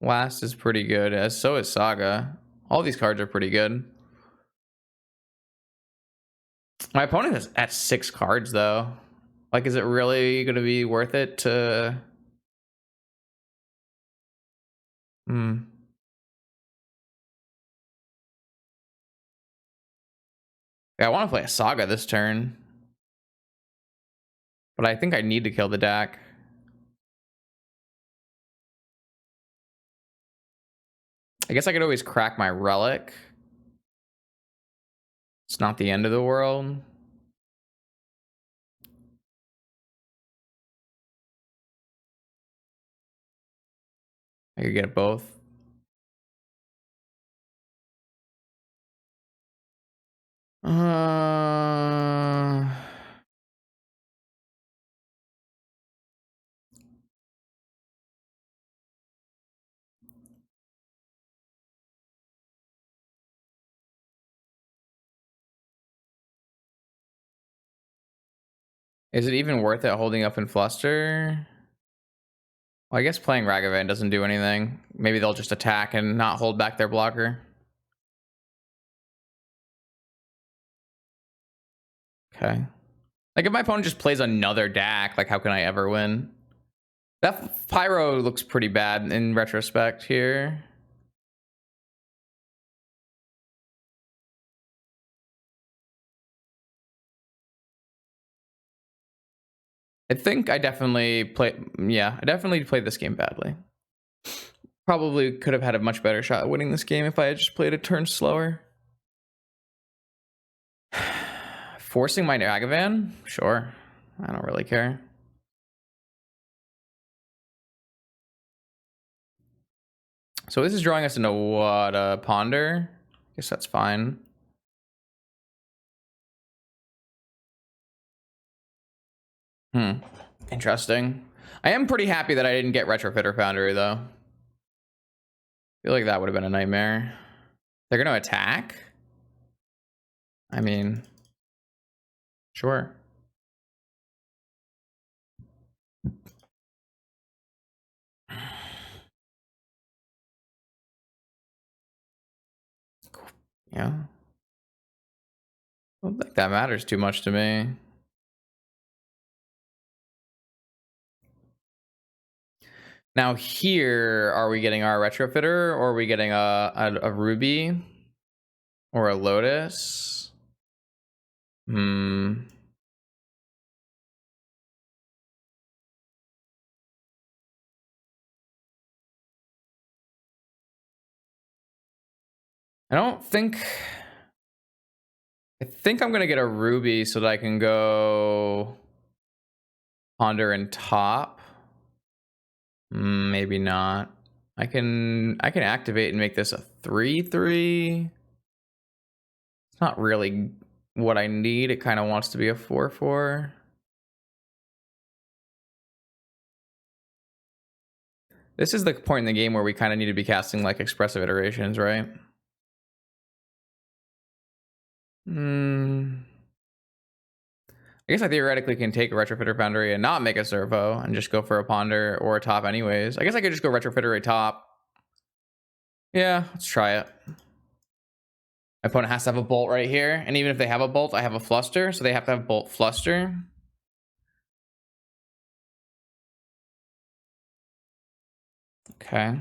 Speaker 1: Last is pretty good, as so is Saga. All these cards are pretty good. My opponent is at 6 cards, though. Like, is it really going to be worth it to... Yeah, I want to play a Saga this turn. But I think I need to kill the deck. I guess I could always crack my Relic. It's not the end of the world. I could get both. Is it even worth it holding up in Fluster? Well, I guess playing Ragavan doesn't do anything. Maybe they'll just attack and not hold back their blocker. Okay. Like, if my opponent just plays another DAC, like, how can I ever win? That Pyro looks pretty bad in retrospect here. I think I definitely played... Yeah, I definitely played this game badly. Probably could have had a much better shot at winning this game if I had just played a turn slower. Forcing my Ragavan? Sure. I don't really care. So this is drawing us into what? A Ponder? Guess that's fine. Interesting. I am pretty happy that I didn't get Retrofitter Foundry, though. I feel like that would have been a nightmare. They're going to attack? I mean, sure. Yeah. I don't think that matters too much to me. Now here, are we getting our Retrofitter, or are we getting a Ruby? Or a Lotus? I don't think... I think I'm going to get a Ruby so that I can go Ponder and top. Maybe not. I can activate and make this a 3/3. It's not really what I need. It kind of wants to be a 4/4. This is the point in the game where we kind of need to be casting like expressive iterations, right? I guess I theoretically can take a Retrofitter Foundry and not make a Servo and just go for a Ponder or a top anyways. I guess I could just go Retrofitter a top. Yeah, let's try it. My opponent has to have a Bolt right here. And even if they have a Bolt, I have a Fluster. So they have to have Bolt Fluster. Okay.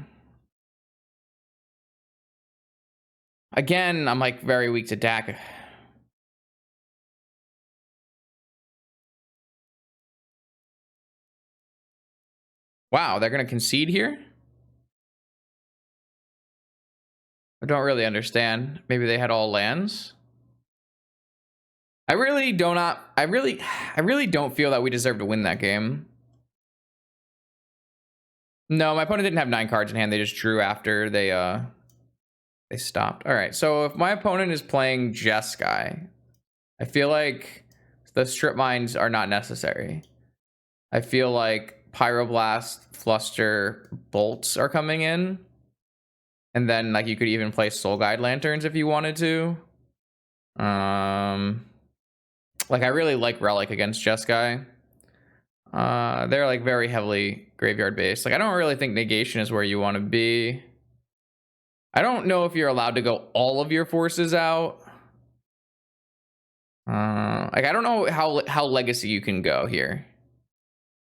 Speaker 1: Again, I'm like very weak to DAC. Wow, they're going to concede here? I don't really understand. Maybe they had all lands. I really don't feel that we deserve to win that game. No, my opponent didn't have 9 cards in hand. They just drew after they stopped. All right, so if my opponent is playing Jeskai, I feel like the strip mines are not necessary. I feel like Pyroblast, Fluster, Bolts are coming in. And then like you could even play Soul Guide Lanterns if you wanted to. Like I really like Relic against Jeskai. They're like very heavily graveyard based. Like I don't really think negation is where you want to be. I don't know if you're allowed to go all of your forces out. Like I don't know how legacy you can go here.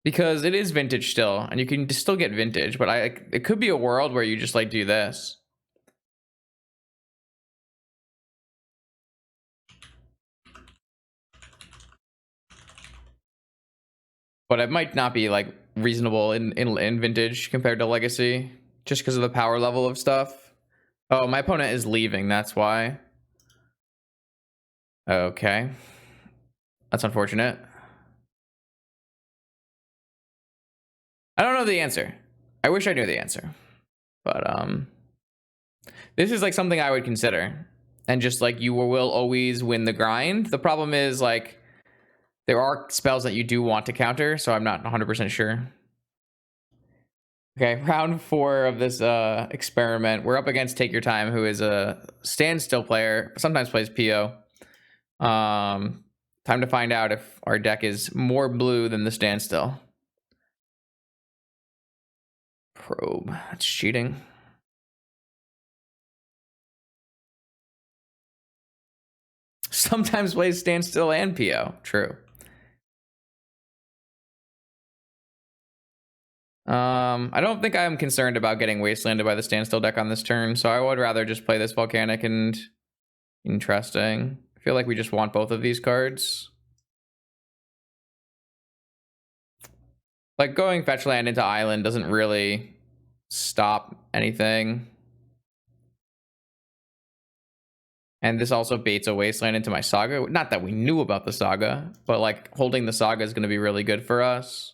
Speaker 1: Because it is vintage still, and you can still get vintage, but it could be a world where you just like do this. But it might not be like reasonable in vintage compared to legacy, just because of the power level of stuff. Oh, my opponent is leaving, that's why. Okay. That's unfortunate. I don't know the answer. I wish I knew the answer. But this is like something I would consider. And just like you will always win the grind. The problem is like there are spells that you do want to counter, so I'm not 100% sure. Okay, round 4 of this experiment. We're up against Take Your Time, who is a Standstill player, sometimes plays PO. Time to find out if our deck is more blue than the Standstill. Probe. That's cheating. Sometimes plays Standstill and PO. True. I don't think I'm concerned about getting wastelanded by the Standstill deck on this turn, so I would rather just play this Volcanic and interesting. I feel like we just want both of these cards. Like going fetch land into island doesn't really stop anything. And this also baits a wasteland into my Saga. Not that we knew about the Saga, but like holding the Saga is going to be really good for us.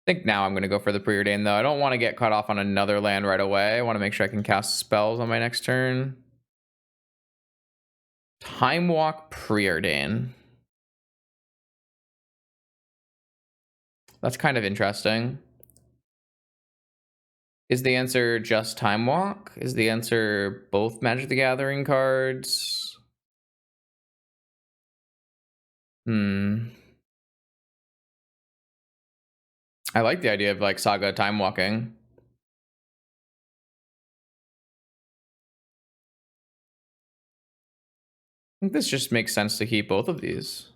Speaker 1: I think now I'm going to go for the Preordain though. I don't want to get cut off on another land right away. I want to make sure I can cast spells on my next turn. Time Walk Preordain. That's kind of interesting. Is the answer just Time Walk? Is the answer both Magic the Gathering cards? I like the idea of like Saga Time Walking. I think this just makes sense to keep both of these.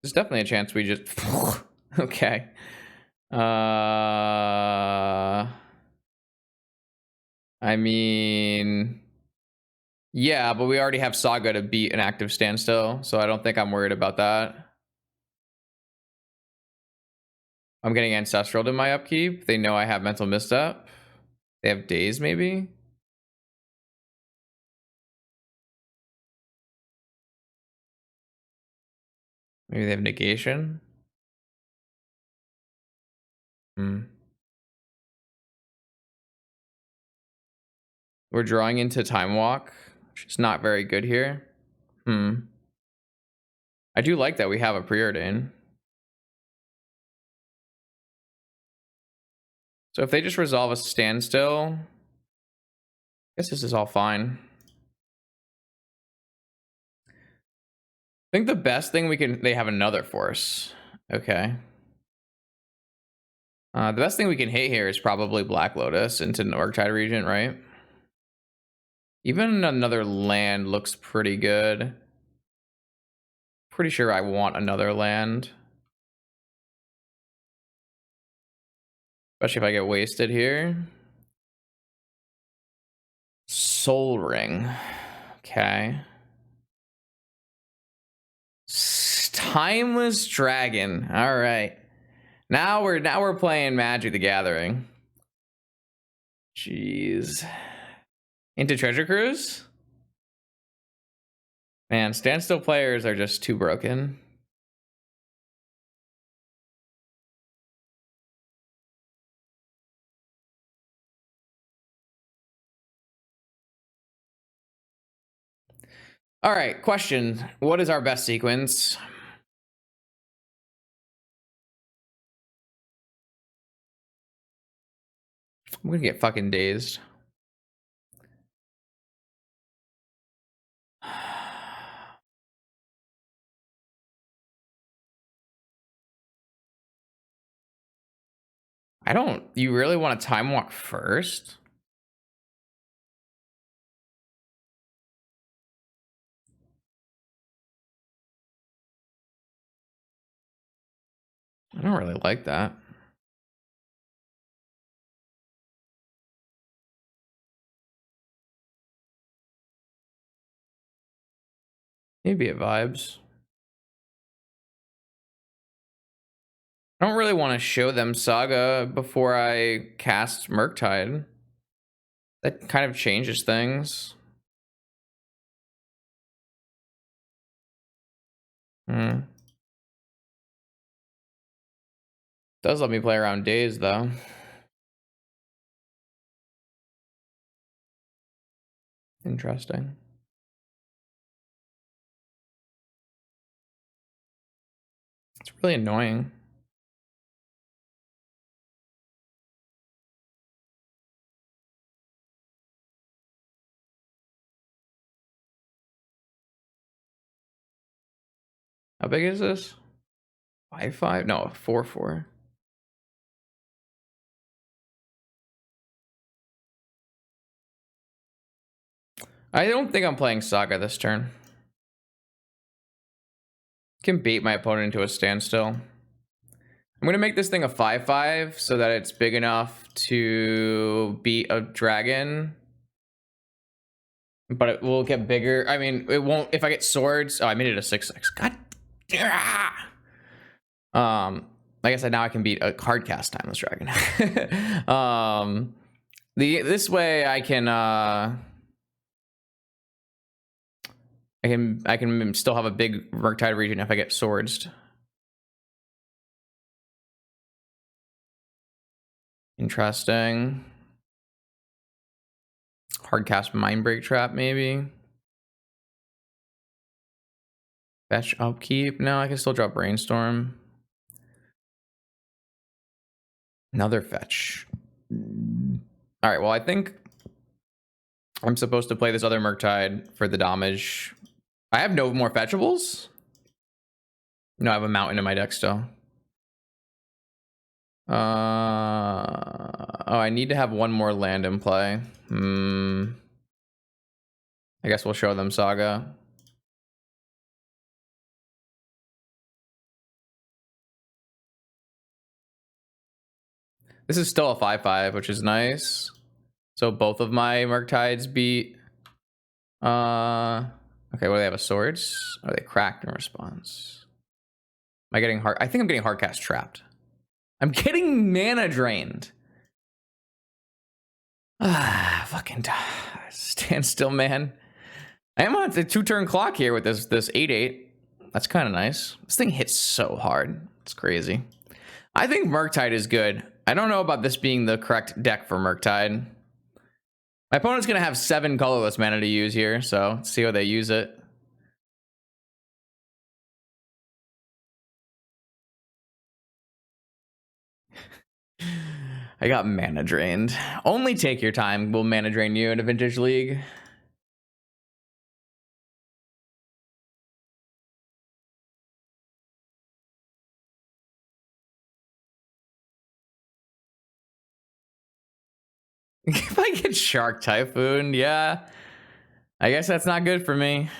Speaker 1: There's definitely a chance we just okay. I mean, yeah, but we already have Saga to beat an active Standstill, so I don't think I'm worried about that. I'm getting Ancestral in my upkeep. They know I have Mental Misstep. They have Daze, maybe? Maybe they have Negation? We're drawing into Time Walk, which is not very good here. I do like that we have a Preordain. So if they just resolve a Standstill, I guess this is all fine. I think the best thing they have another force. Okay. The best thing we can hit here is probably Black Lotus into Murktide Regent, right? Even another land looks pretty good. Pretty sure I want another land. Especially if I get wasted here. Soul Ring. Okay. Timeless Dragon. All right. Now we're playing Magic the Gathering. Jeez. Into Treasure Cruise? Man, Standstill players are just too broken. All right, question. What is our best sequence? I'm gonna get fucking dazed. I don't... You really want to time walk first? I don't really like that. Maybe it vibes. I don't really want to show them Saga before I cast Murktide. That kind of changes things. Does let me play around days though. Interesting. It's really annoying. How big is this? 5/5? No, 4/4. I don't think I'm playing Saga this turn. Can bait my opponent into a standstill. I'm gonna make this thing a 5/5 so that it's big enough to beat a dragon. But it will get bigger. I mean, it won't if I get swords. Oh, I made it a 6/6. God. I guess now I can beat a card cast Timeless Dragon. This way I can I can still have a big Murktide region if I get swords. Interesting. Hardcast Mindbreak Trap, maybe. Fetch upkeep. No, I can still drop Brainstorm. Another fetch. All right, well, I think I'm supposed to play this other Murktide for the damage. I have no more fetchables? No, I have a mountain in my deck still. Oh, I need to have one more land in play. I guess we'll show them Saga. This is still a 5/5, which is nice. So both of my Murktides beat. Okay, what do they have? A swords? Or they cracked in response? Am I getting hard? I think I'm getting hardcast trapped. I'm getting mana drained. Fucking standstill, man. I am on the 2-turn clock here with this 8/8. That's kind of nice. This thing hits so hard. It's crazy. I think Murktide is good. I don't know about this being the correct deck for Murktide. My opponent's going to have 7 colorless mana to use here, so let's see how they use it. I got mana drained. Only take your time will mana drain you in a Vintage League. If I get Shark Typhoon, yeah. I guess that's not good for me.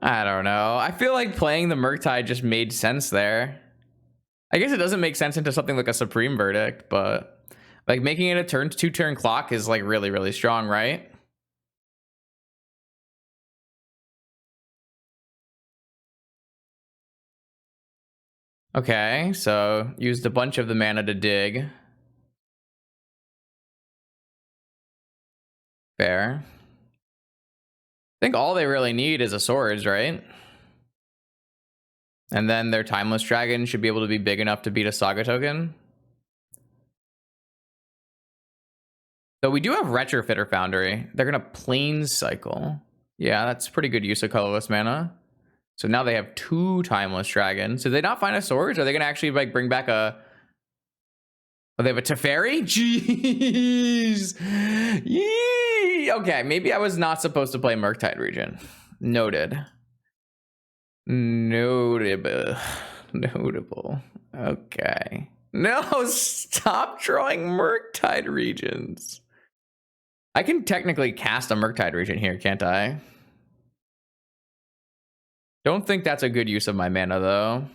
Speaker 1: I don't know. I feel like playing the Murktide just made sense there. I guess it doesn't make sense into something like a Supreme Verdict, but like making it a 2-turn clock is like really, really strong, right? Okay, so used a bunch of the mana to dig. Fair. I think all they really need is a swords, right? And then their Timeless Dragon should be able to be big enough to beat a Saga token. So we do have Retrofitter Foundry. They're going to Plains Cycle. Yeah, that's pretty good use of colorless mana. So now they have 2 Timeless Dragons. Did they not find a swords? Are they going to actually like bring back a... Oh, they have a Teferi? Jeez. Yee. Okay, maybe I was not supposed to play Murktide region. Noted. Notable. Okay. No, stop drawing Murktide regions. I can technically cast a Murktide region here, can't I? Don't think that's a good use of my mana, though.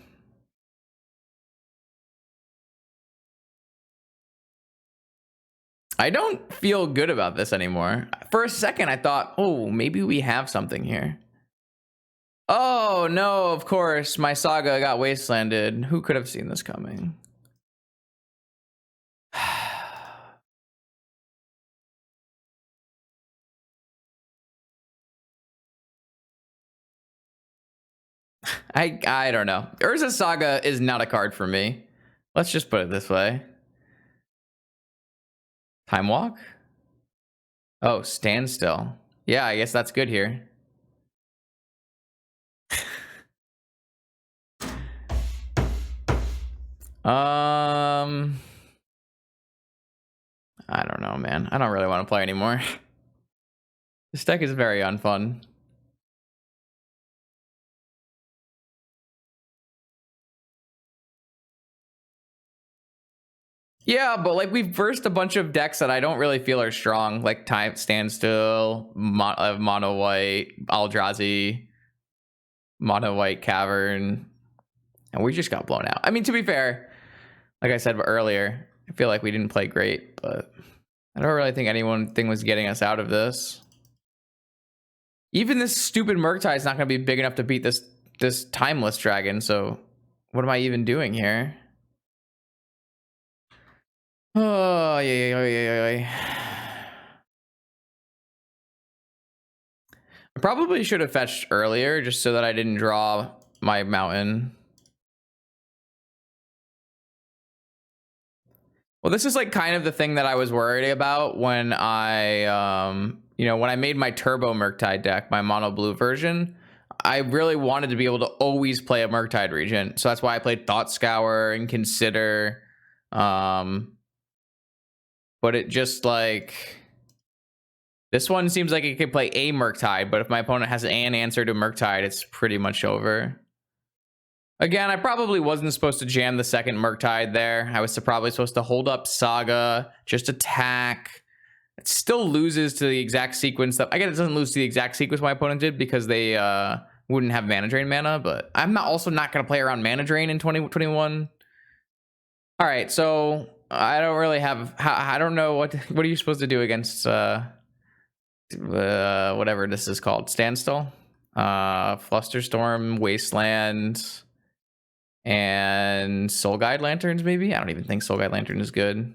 Speaker 1: I don't feel good about this anymore. For a second, I thought, oh, maybe we have something here. Oh, no, of course. My Saga got wastelanded. Who could have seen this coming? I don't know. Urza Saga is not a card for me. Let's just put it this way. Time Walk? Oh, Standstill. Yeah, I guess that's good here. I don't know, man. I don't really want to play anymore. This deck is very unfun. Yeah, but like we've versed a bunch of decks that I don't really feel are strong, like Time Standstill, Mono White, Eldrazi, Mono White Cavern, and we just got blown out. I mean, to be fair, like I said earlier, I feel like we didn't play great, but I don't really think anything was getting us out of this. Even this stupid Murktide is not going to be big enough to beat this Timeless Dragon, so what am I even doing here? Oh, yeah. I probably should have fetched earlier just so that I didn't draw my mountain. Well, this is like kind of the thing that I was worried about when I, when I made my Turbo Murktide deck, my mono blue version. I really wanted to be able to always play a Murktide region. So that's why I played Thought Scour and Consider. But it just like... This one seems like it could play a Murktide, but if my opponent has an answer to Murktide, it's pretty much over. Again, I probably wasn't supposed to jam the second Murktide there. I was probably supposed to hold up Saga, just attack. It still loses to the exact sequence that... I guess it doesn't lose to the exact sequence my opponent did because they wouldn't have mana drain mana, but I'm also not going to play around mana drain in 2021. All right, so I don't really have... I don't know what are you supposed to do against... whatever this is called, Standstill, Flusterstorm, Wasteland, and Soul Guide Lanterns. Maybe I don't even think Soul Guide Lantern is good.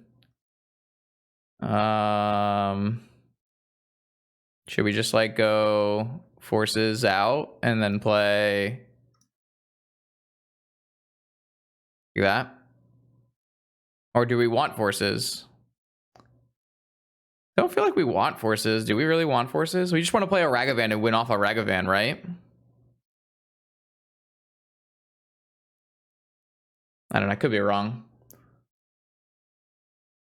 Speaker 1: Should we just like go forces out and then play that, or do we want forces? I don't feel like we want forces. Do we really want forces? We just want to play a Ragavan and win off a Ragavan, right? I don't know. I could be wrong.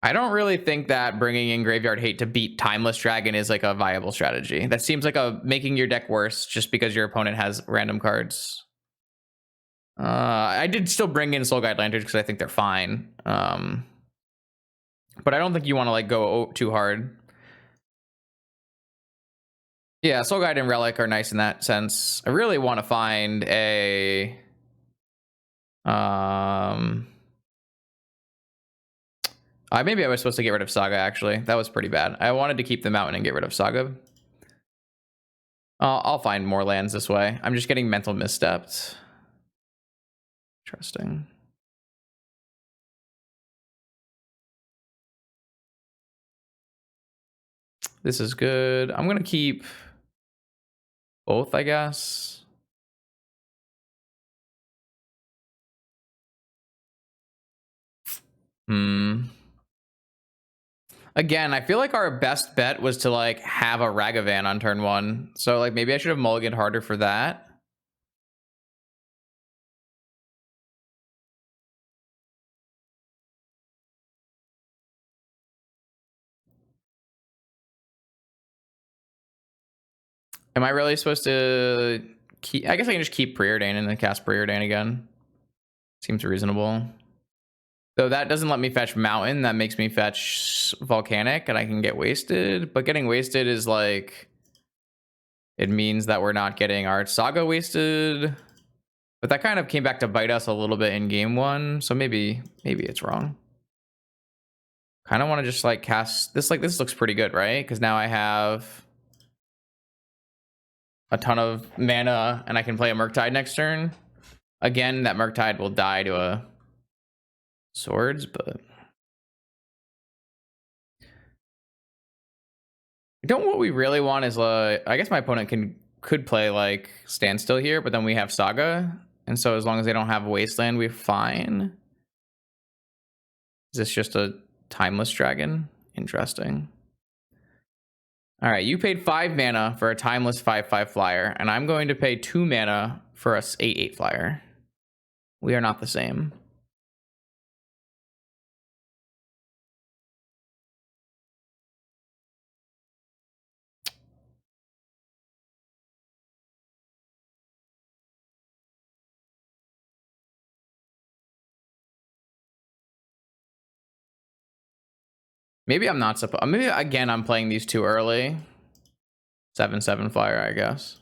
Speaker 1: I don't really think that bringing in Graveyard Hate to beat Timeless Dragon is like a viable strategy. That seems like making your deck worse just because your opponent has random cards. I did still bring in Soul Guide Lanterns because I think they're fine. But I don't think you want to like go too hard. Yeah, Soul Guide and Relic are nice in that sense. I really want to find a... maybe I was supposed to get rid of Saga, actually. That was pretty bad. I wanted to keep the mountain and get rid of Saga. I'll find more lands this way. I'm just getting mental missteps. Interesting. This is good. I'm gonna keep both, I guess. Again, I feel like our best bet was to like have a Ragavan on turn 1. So like maybe I should have mulliganed harder for that. Am I really supposed to keep? I guess I can just keep Preordain and then cast Preordain again. Seems reasonable. Though that doesn't let me fetch Mountain. That makes me fetch Volcanic and I can get wasted. But getting wasted is like... It means that we're not getting our Saga wasted. But that kind of came back to bite us a little bit in game 1. So maybe it's wrong. Kind of want to just like cast... This looks pretty good, right? Because now I have... a ton of mana and I can play a Murktide next turn. Again, that Murktide will die to a swords, but don't what we really want is like, I guess my opponent could play like Standstill here, but then we have Saga, and so as long as they don't have Wasteland, we're fine. Is this just a timeless dragon? Interesting. All right, you paid 5 mana for a timeless 5/5 flyer, and I'm going to pay 2 mana for a 8/8 flyer. We are not the same. Maybe I'm not supposed... Maybe, again, I'm playing these too early. 7/7 flyer, I guess.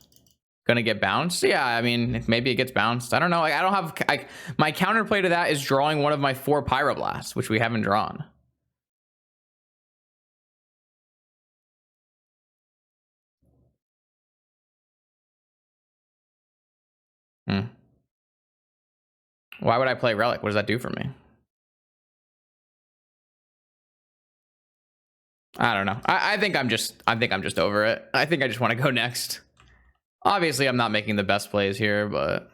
Speaker 1: Gonna get bounced? Yeah, I mean, maybe it gets bounced. I don't know. Like, I don't have... my counterplay to that is drawing one of my 4 Pyroblasts, which we haven't drawn. Why would I play Relic? What does that do for me? I don't know. I think I'm just over it. I think I just want to go next. Obviously, I'm not making the best plays here, but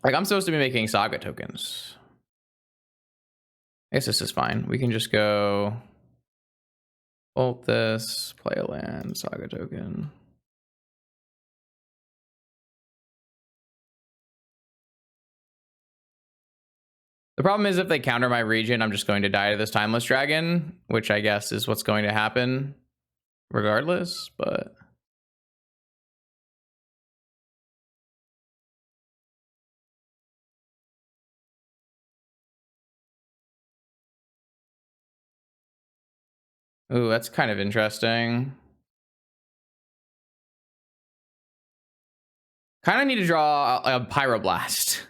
Speaker 1: like I'm supposed to be making Saga tokens. I guess this is fine. We can just go bolt this, play a land, Saga token. The problem is if they counter my region, I'm just going to die to this Timeless Dragon, which I guess is what's going to happen regardless, but... Ooh, that's kind of interesting. Kind of need to draw a Pyroblast.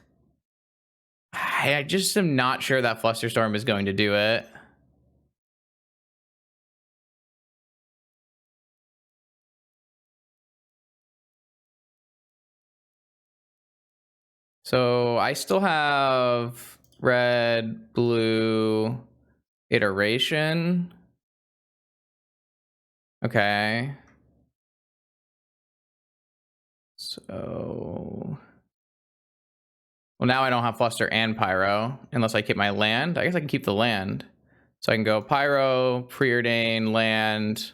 Speaker 1: I just am not sure that Flusterstorm is going to do it. So I still have red, blue, iteration. Okay. So... Well, now I don't have Fluster and Pyro, unless I keep my land. I guess I can keep the land. So I can go Pyro, Preordain, land,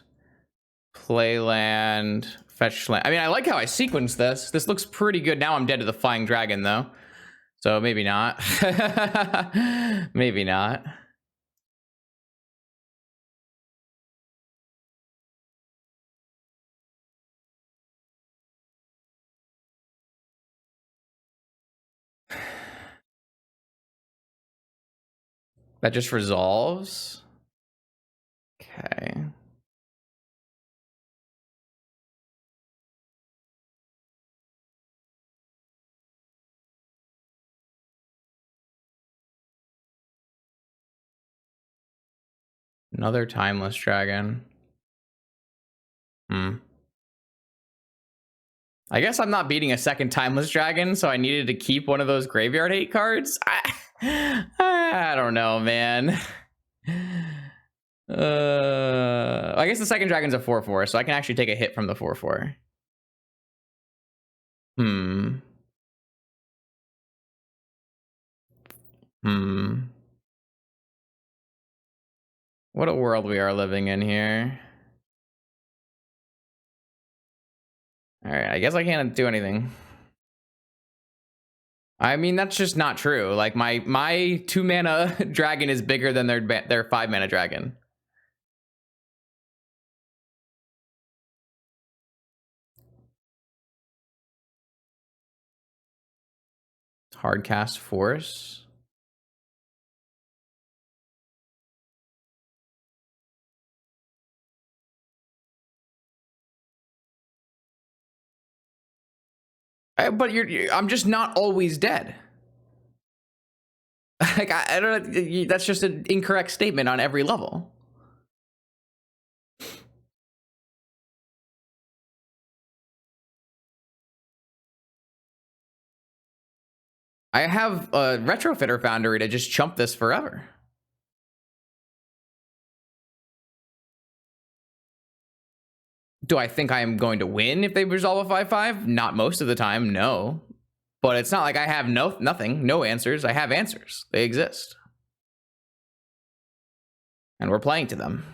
Speaker 1: play land, fetch land. I mean, I like how I sequenced this. This looks pretty good. Now I'm dead to the Flying Dragon, though. So maybe not. Maybe not. That just resolves. Okay. Another Timeless Dragon. I guess I'm not beating a second Timeless Dragon, so I needed to keep one of those Graveyard Hate cards. I don't know, man. I guess the second dragon's a 4/4, so I can actually take a hit from the 4/4. Hmm. What a world we are living in here. Alright, I guess I can't do anything. I mean, that's just not true. Like, my 2-mana dragon is bigger than their 5-mana dragon. Hardcast Force. But I'm just not always dead. Like, I don't know. That's just an incorrect statement on every level. I have a Retrofitter Foundry to just chump this forever. Do I think I am going to win if they resolve a 5/5? Not most of the time, no. But it's not like I have nothing, no answers. I have answers. They exist. And we're playing to them.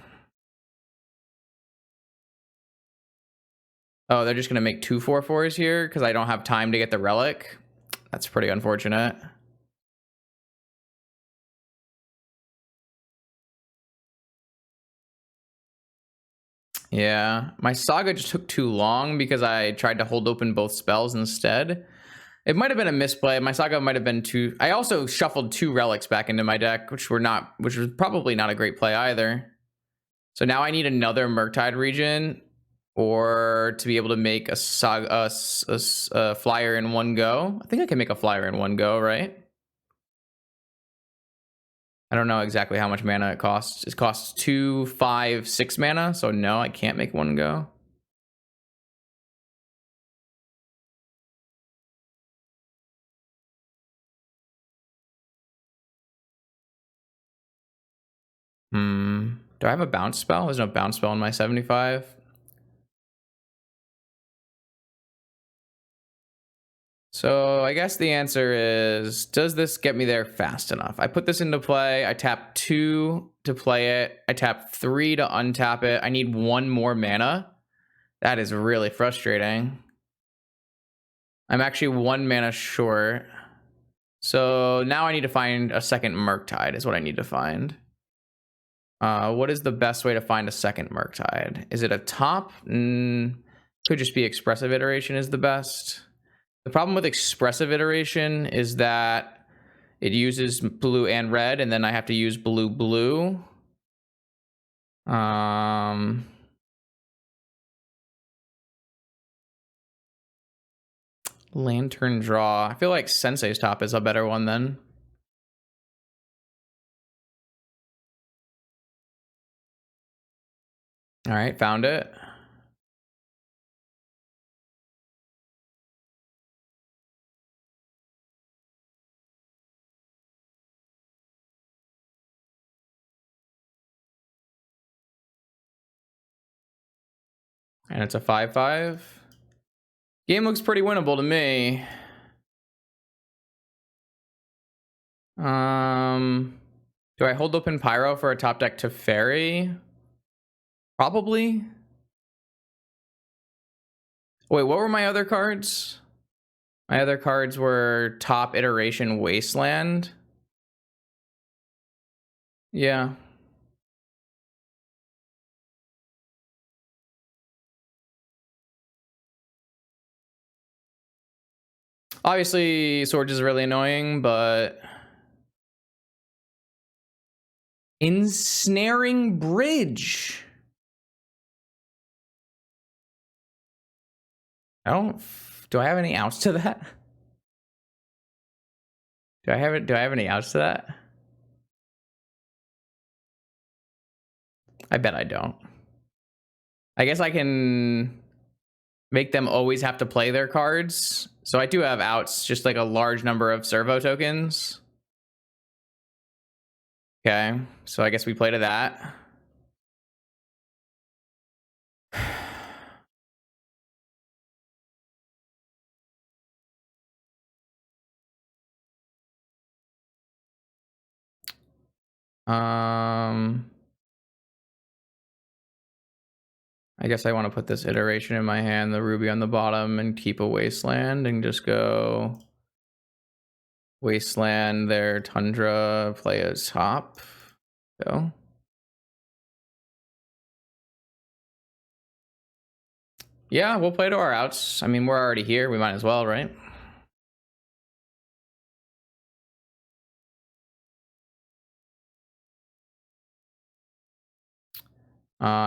Speaker 1: Oh, they're just going to make 2 4/4s here because I don't have time to get the relic. That's pretty unfortunate. Yeah, my Saga just took too long because I tried to hold open both spells instead. It might have been a misplay. My Saga might have been too... I also shuffled 2 relics back into my deck, which was probably not a great play either. So now I need another Murktide region or to be able to make a flyer in one go. I think I can make a flyer in one go, right? I don't know exactly how much mana it costs. It costs 2, 5, 6 mana. So no, I can't make one go. Do I have a bounce spell? There's no bounce spell in my 75. So I guess the answer is, does this get me there fast enough? I put this into play. I tap 2 to play it. I tap 3 to untap it. I need 1 more mana. That is really frustrating. I'm actually 1 mana short. So now I need to find a second Murktide is what I need to find. What is the best way to find a second Murktide? Is it a top? Could just be Expressive Iteration is the best. The problem with Expressive Iteration is that it uses blue and red, and then I have to use blue. Lantern Draw. I feel like Sensei's Top is a better one then. All right, found it. And it's a 5/5. Game looks pretty winnable to me. Do I hold open Pyro for a top deck Teferi? Probably. Wait, what were my other cards? My other cards were top iteration Wasteland. Yeah. Obviously, Swords is really annoying, but... Ensnaring Bridge. Do I have any outs to that? Do I have any outs to that? I bet I don't. I guess I can make them always have to play their cards. So I do have outs, just like a large number of servo tokens. Okay, so I guess we play to that. I guess I want to put this iteration in my hand, the ruby on the bottom, and keep a wasteland and just go wasteland their tundra, play a top. Go. Yeah, we'll play to our outs. I mean, we're already here. We might as well, right?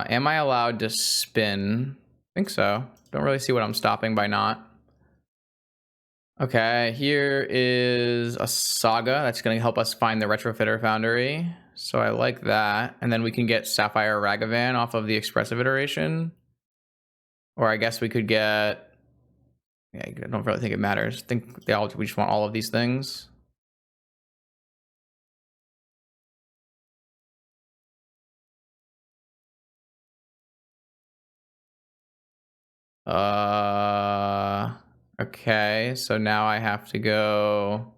Speaker 1: Am I allowed to spin? I think so. Don't really see what I'm stopping by not. Okay, here is a Saga. That's going to help us find the Retrofitter Foundry. So I like that. And then we can get Sapphire Ragavan off of the Expressive Iteration. Or I guess we could get... Yeah, I don't really think it matters. I think we just want all of these things. Okay, so now I have to go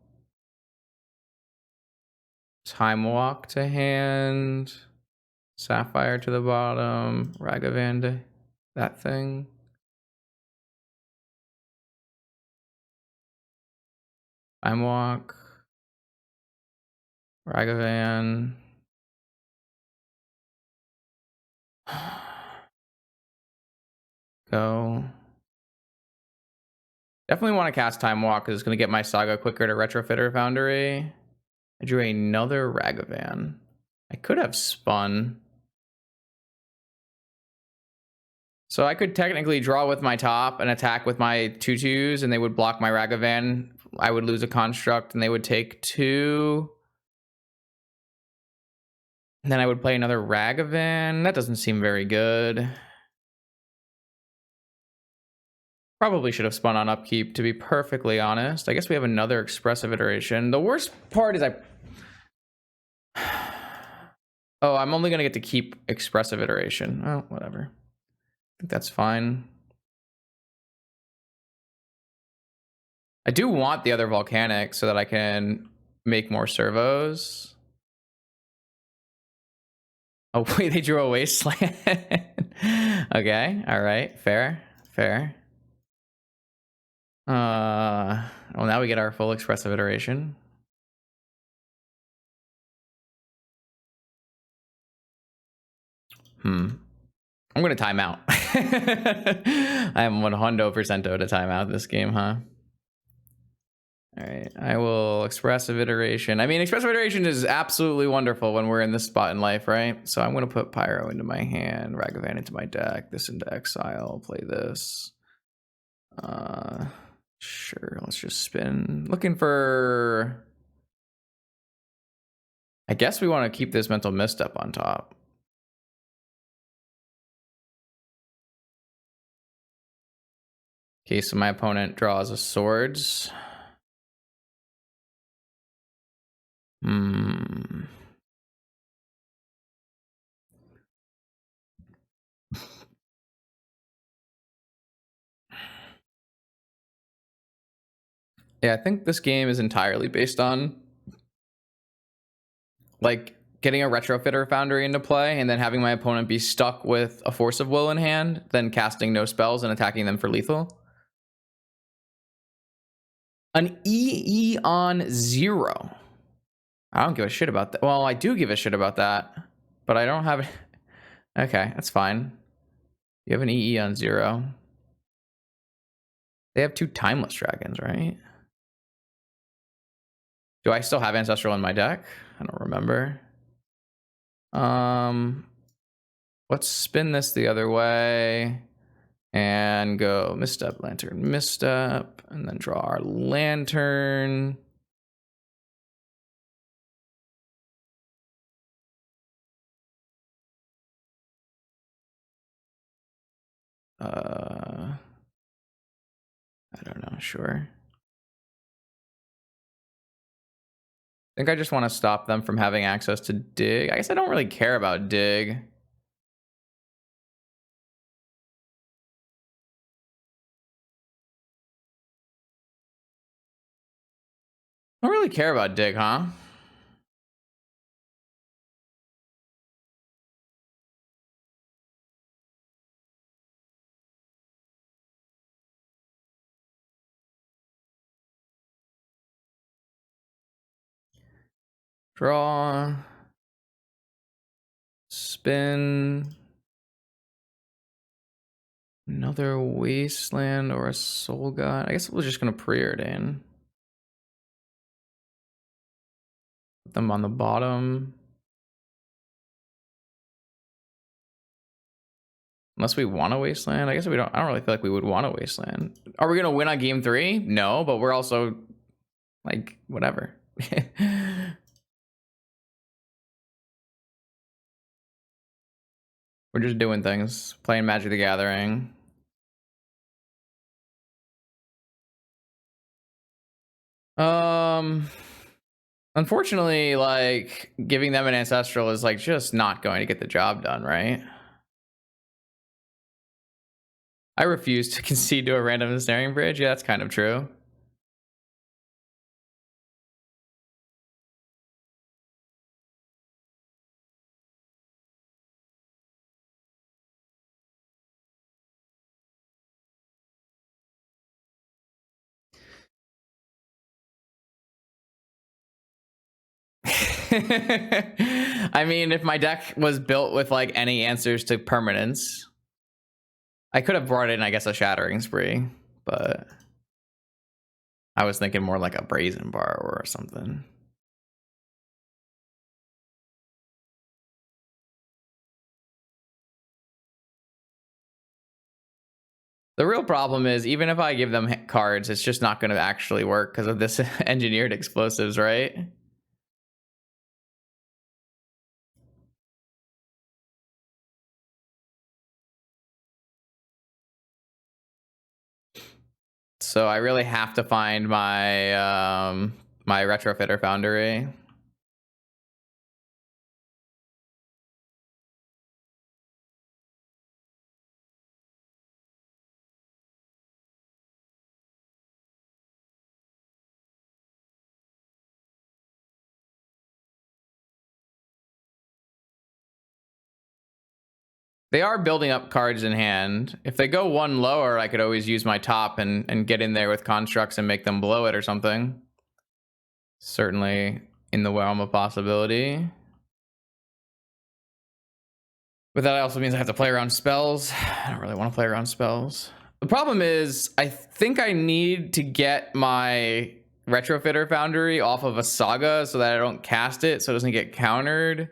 Speaker 1: Time Walk to hand, Sapphire to the bottom, Ragavan to that thing. Time Walk, Ragavan. Go. Definitely want to cast Time Walk because it's going to get my Saga quicker to Retrofitter Foundry. I drew another Ragavan. I could have spun. So I could technically draw with my top and attack with my 2/2s, and they would block my Ragavan. I would lose a construct, and they would take 2. And then I would play another Ragavan. That doesn't seem very good. Probably should have spun on upkeep, to be perfectly honest. I guess we have another Expressive Iteration. The worst part is Oh, I'm only going to get to keep Expressive Iteration. Oh, whatever. I think that's fine. I do want the other Volcanic so that I can make more servos. Oh, wait, they drew a Wasteland. Okay, all right, fair. Well, now we get our full Expressive Iteration. I'm gonna time out. I am 100% to time out this game, huh? All right, I will Expressive Iteration. I mean, Expressive Iteration is absolutely wonderful when we're in this spot in life, right? So I'm gonna put Pyro into my hand, Ragavan into my deck, this into exile, play this. Sure, let's just spin. Looking for... I guess we want to keep this Mental Misstep on top. Okay, so my opponent draws a Swords. Yeah, I think this game is entirely based on like getting a Retrofitter Foundry into play and then having my opponent be stuck with a Force of Will in hand, then casting no spells and attacking them for lethal. An EE on 0. I don't give a shit about that. Well, I do give a shit about that, but I don't have it. Okay, that's fine. You have an EE on 0. They have 2 Timeless Dragons, right? Do I still have Ancestral in my deck? I don't remember. Let's spin this the other way and go Misstep, Lantern, Misstep, and then draw our Lantern. don't know. Sure. I think I just want to stop them from having access to dig. I guess I don't really care about dig. I don't really care about dig, huh? Draw. Spin. Another wasteland or a soul god. I guess we're just gonna preordain. Put them on the bottom. Unless we want a wasteland. I guess we don't. I don't really feel like we would want a wasteland. Are we gonna win on game 3? No, but we're also like whatever. We're just doing things, playing Magic the Gathering. Unfortunately, like giving them an ancestral is like just not going to get the job done, right? I refuse to concede to a random ensnaring bridge. Yeah, that's kind of true. I mean, if my deck was built with like any answers to permanence, I could have brought in, I guess, a Shattering Spree, but I was thinking more like a Brazen Borrower or something. The real problem is, even if I give them cards, it's just not going to actually work because of this engineered explosives, right? So I really have to find my my Retrofitter Foundry. They are building up cards in hand. If they go one lower, I could always use my top and get in there with constructs and make them blow it or something. Certainly in the realm of possibility. But that also means I have to play around spells. I don't really want to play around spells. The problem is, I think I need to get my Retrofitter Foundry off of a Saga so that I don't cast it so it doesn't get countered.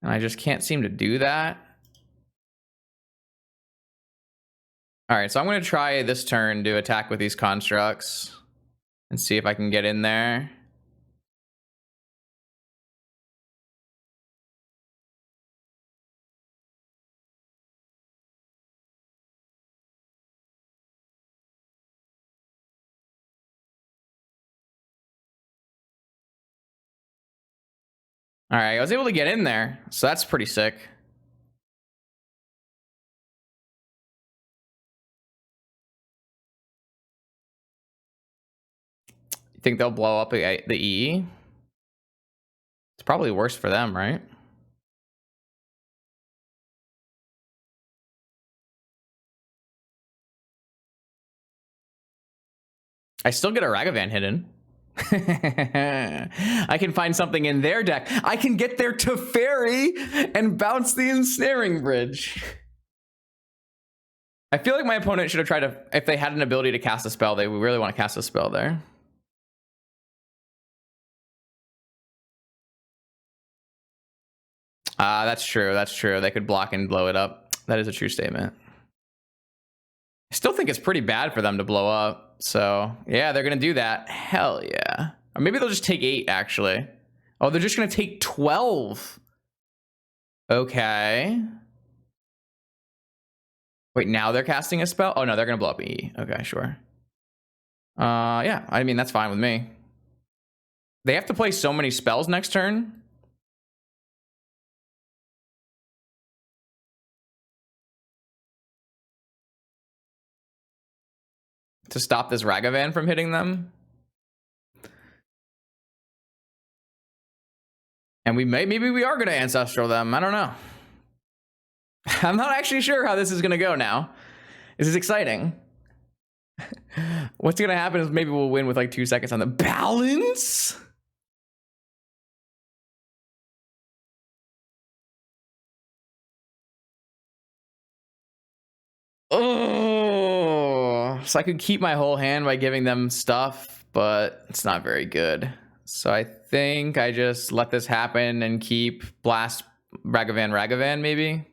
Speaker 1: And I just can't seem to do that. All right, so I'm going to try this turn to attack with these constructs and see if I can get in there. All right, I was able to get in there, so that's pretty sick. You think they'll blow up the EE? It's probably worse for them, right? I still get a Ragavan hidden. I can find something in their deck. I can get their Teferi and bounce the Ensnaring Bridge. I feel like my opponent should have tried to, if they had an ability to cast a spell, they would really want to cast a spell there. That's true. That's true. They could block and blow it up. That is a true statement. I still think it's pretty bad for them to blow up. So yeah, they're going to do that. Hell yeah. Or maybe they'll just take 8 actually. Oh, they're just going to take 12. Okay. Wait, now they're casting a spell? Oh no, they're gonna blow up E. Okay, sure. Yeah, I mean, that's fine with me. They have to play so many spells next turn. To stop this Ragavan from hitting them. And maybe we are gonna Ancestral them, I don't know. I'm not actually sure how this is gonna go now. This is exciting. What's gonna happen is maybe we'll win with like 2 seconds on the balance. Oh, so I could keep my whole hand by giving them stuff, but it's not very good. So I think I just let this happen and keep Blast Ragavan maybe.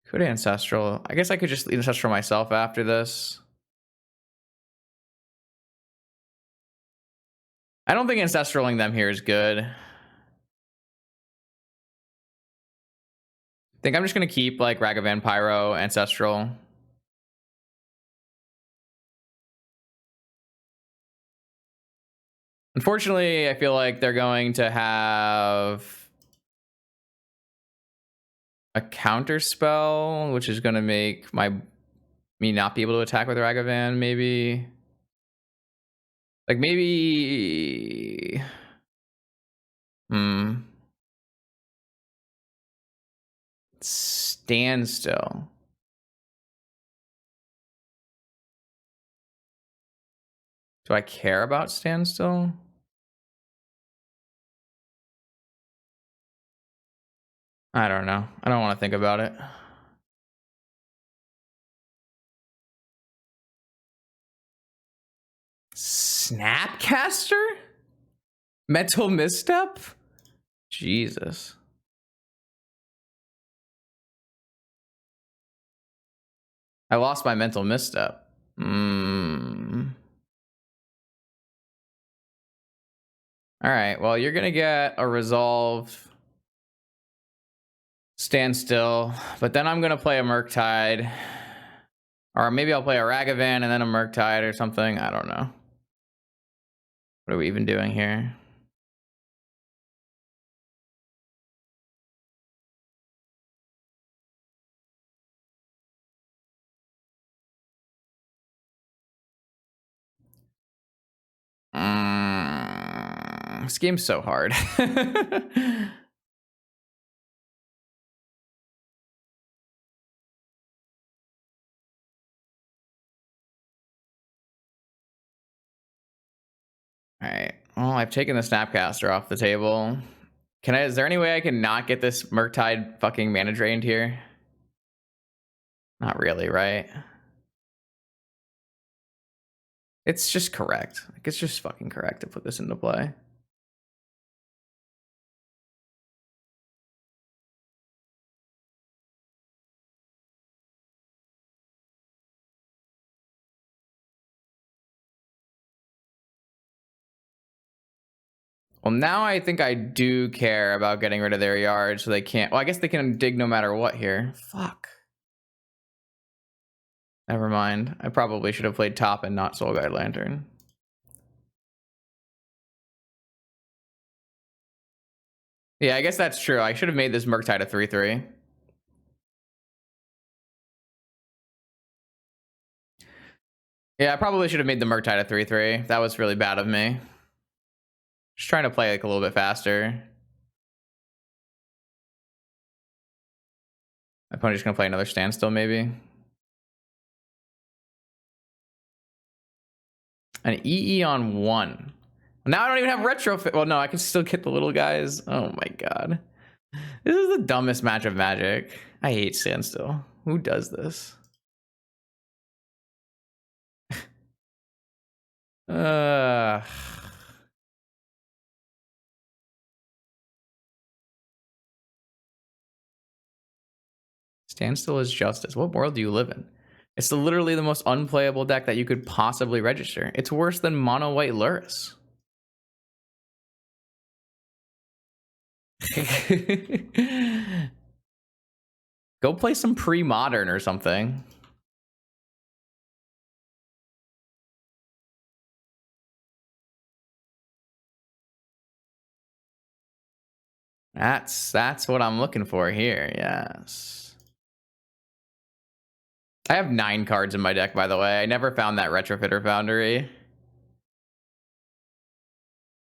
Speaker 1: Could Ancestral. I guess I could just Ancestral myself after this. I don't think Ancestraling them here is good. I think I'm just going to keep like Ragavan Pyro, Ancestral. Unfortunately, I feel like they're going to have a counter spell, which is going to make me not be able to attack with Ragavan, maybe. Like maybe... Standstill. Do I care about Standstill? I don't know. I don't want to think about it. Snapcaster? Mental misstep? Jesus. I lost my mental misstep. Alright, well, you're gonna get a resolved Standstill, but then I'm gonna play a Murktide. Or maybe I'll play a Ragavan and then a Murktide or something. I don't know. What are we even doing here? This game's so hard. Alright. Well, I've taken the Snapcaster off the table. Is there any way I can not get this Murktide fucking mana drained here? Not really, right? It's just correct. Like, it's just fucking correct to put this into play. Well, now I think I do care about getting rid of their yard so they can't... Well, I guess they can dig no matter what here. Fuck. Never mind. I probably should have played top and not Soul Guide Lantern. Yeah, I guess that's true. I should have made this Murktide a 3/3. Yeah, I probably should have made the Murktide a 3/3. That was really bad of me. Just trying to play like a little bit faster. My opponent's just gonna play another Standstill, maybe. An EE on 1. Now I don't even have retrofit. Well, no, I can still get the little guys. Oh my god. This is the dumbest match of Magic. I hate Standstill. Who does this? Standstill is justice. What world do you live in? It's literally the most unplayable deck that you could possibly register. It's worse than mono white Lurrus. Go play some pre-modern or something. That's what I'm looking for here. Yes. I have 9 cards in my deck, by the way. I never found that Retrofitter Foundry.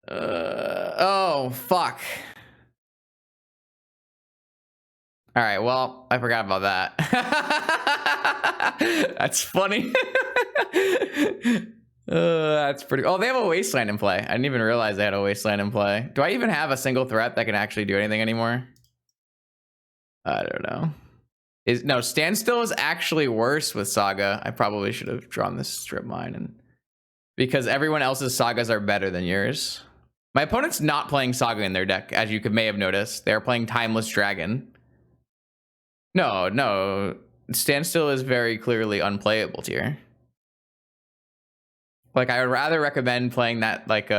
Speaker 1: Oh, fuck. All right, well, I forgot about that. That's funny. That's pretty... Oh, they have a Wasteland in play. I didn't even realize they had a Wasteland in play. Do I even have a single threat that can actually do anything anymore? I don't know. No, Standstill is actually worse with Saga. I probably should have drawn this strip mine, and because everyone else's Sagas are better than yours. My opponent's not playing Saga in their deck, as you may have noticed. They're playing Timeless Dragon. No. Standstill is very clearly unplayable tier. Like, I would rather recommend playing that, like,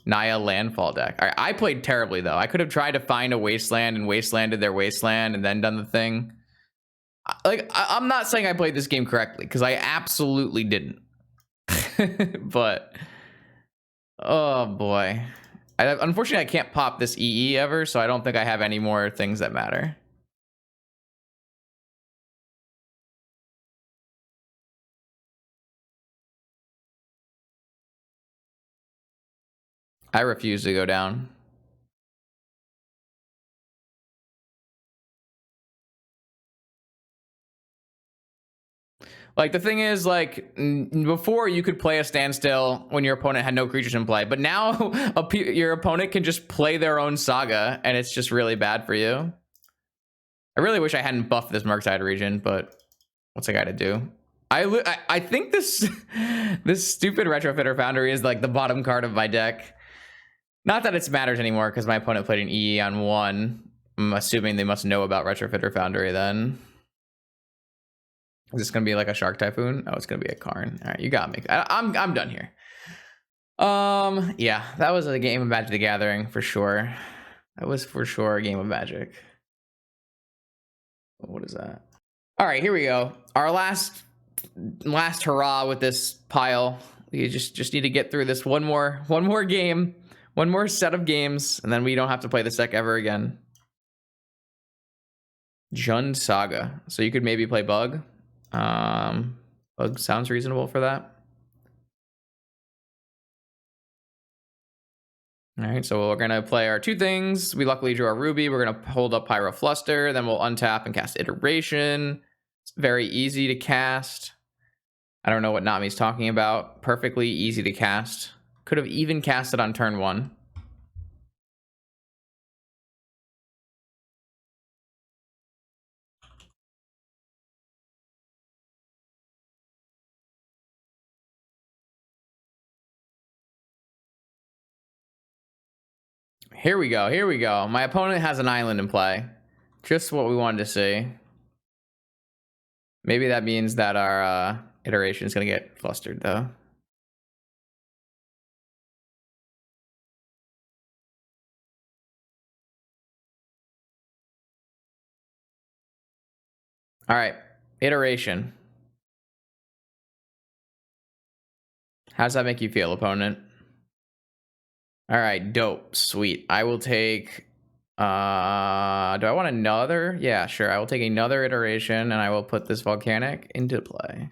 Speaker 1: Naya Landfall deck. All right, I played terribly, though. I could have tried to find a Wasteland and Wastelanded their Wasteland and then done the thing. Like, I'm not saying I played this game correctly, because I absolutely didn't. But, oh, boy. Unfortunately, I can't pop this EE ever, so I don't think I have any more things that matter. I refuse to go down. Like, the thing is, like, before you could play a Standstill when your opponent had no creatures in play, but now your opponent can just play their own Saga, and it's just really bad for you. I really wish I hadn't buffed this Murktide region, but what's I gotta do? I think this stupid Retrofitter Foundry is like the bottom card of my deck. Not that it matters anymore, because my opponent played an EE on 1. I'm assuming they must know about Retrofitter Foundry then. Is this gonna be like a Shark Typhoon? Oh, it's gonna be a Karn. All right, you got me. I'm done here. Yeah, that was a game of Magic the Gathering for sure. That was for sure a game of Magic. What is that? All right, here we go. Our last hurrah with this pile. We just need to get through this one more game, one more set of games, and then we don't have to play this deck ever again. Jund Saga. So you could maybe play Bug. Bug sounds reasonable for that. All right, so we're gonna play our 2 things. We luckily drew our Ruby. We're gonna hold up Pyrofluster, then we'll untap and cast Iteration. It's very easy to cast. I don't know what Nami's talking about. Perfectly easy to cast. Could have even cast it on turn 1. Here we go. My opponent has an island in play. Just what we wanted to see. Maybe that means that our iteration is going to get flustered, though. All right, iteration. How does that make you feel, opponent? All right, dope, sweet. I will take... do I want another? Yeah, sure. I will take another iteration, and I will put this volcanic into play.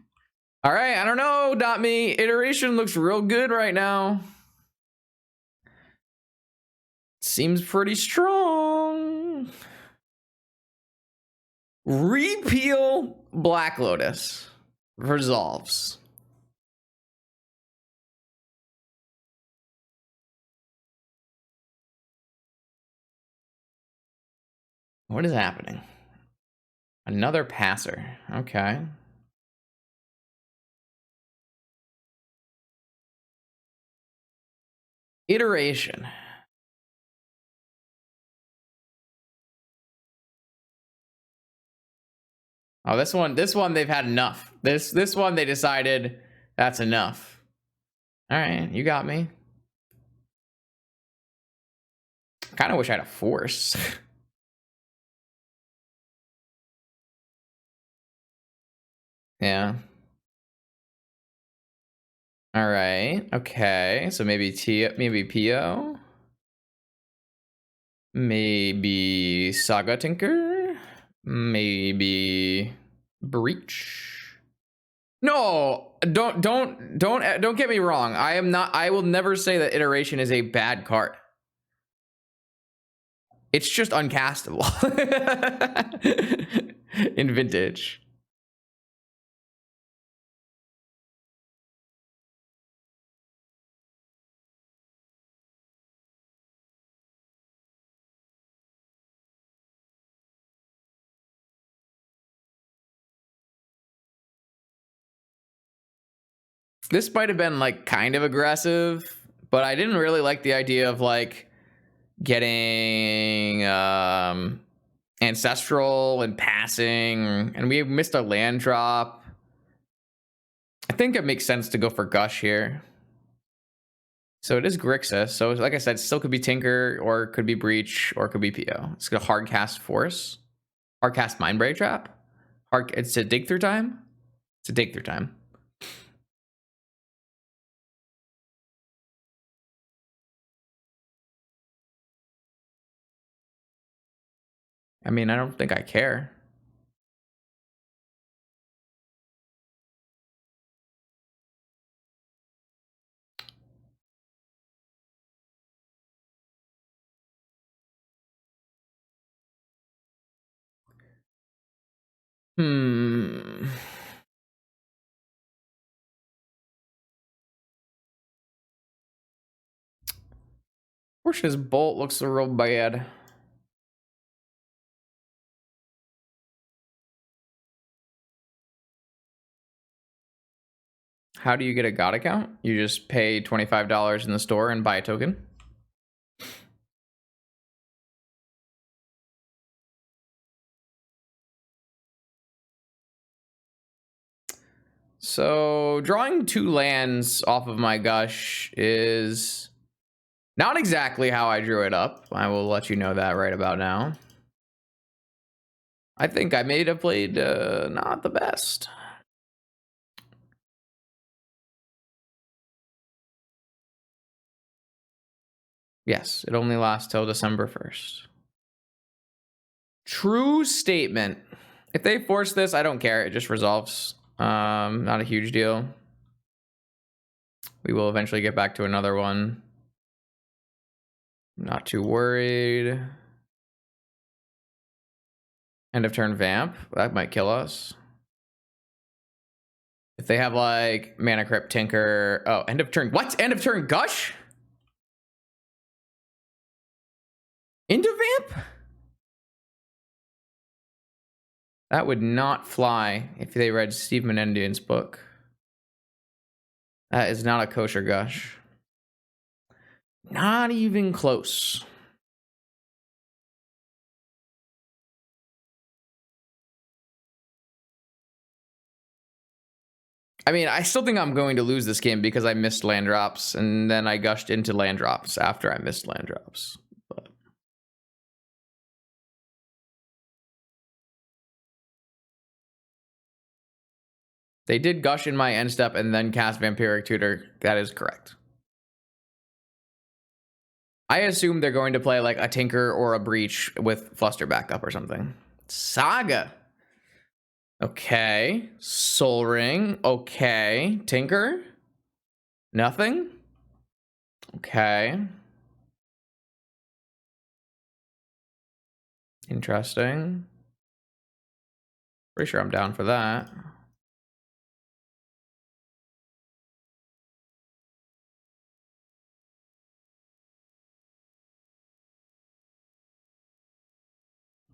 Speaker 1: All right, I don't know, Dot Me. Iteration looks real good right now. Seems pretty strong. Repeal Black Lotus. Resolves. What is happening? Another passer. Okay. Iteration. Oh, this one they've had enough. This one they decided that's enough. All right, you got me. I kind of wish I had a force. Yeah. All right. Okay. So maybe maybe PO. Maybe Saga Tinker. Maybe Breach. No, don't get me wrong. I will never say that Iteration is a bad card. It's just uncastable in Vintage. This might have been like kind of aggressive, but I didn't really like the idea of like getting ancestral and passing, and we missed a land drop. I think it makes sense to go for Gush here. So it is Grixis. So like I said, still could be Tinker, or it could be Breach, or it could be PO. It's gonna hard cast Force, hard cast Mindbreak Trap. It's a dig through time. It's a dig through time. I mean, I don't think I care. Portia's Bolt looks real bad. How do you get a God account? You just pay $25 in the store and buy a token. So drawing 2 lands off of my Gush is not exactly how I drew it up. I will let you know that right about now. I think I may have played not the best. Yes, it only lasts till December 1st. True statement. If they force this, I don't care. It just resolves. Not a huge deal. We will eventually get back to another one. Not too worried. End of turn Vamp. That might kill us. If they have like Mana Crypt, Tinker. Oh, end of turn. What? End of turn Gush? Into Vamp? That would not fly if they read Steve Menendian's book. That is not a kosher Gush. Not even close. I mean, I still think I'm going to lose this game because I missed land drops, and then I gushed into land drops after I missed land drops. But they did gush in my end step and then cast Vampiric Tutor. That is correct. I assume they're going to play like a Tinker or a Breach with Fluster backup or something. Saga. Okay. Soul Ring. Okay. Tinker. Nothing. Okay. Interesting. Pretty sure I'm down for that.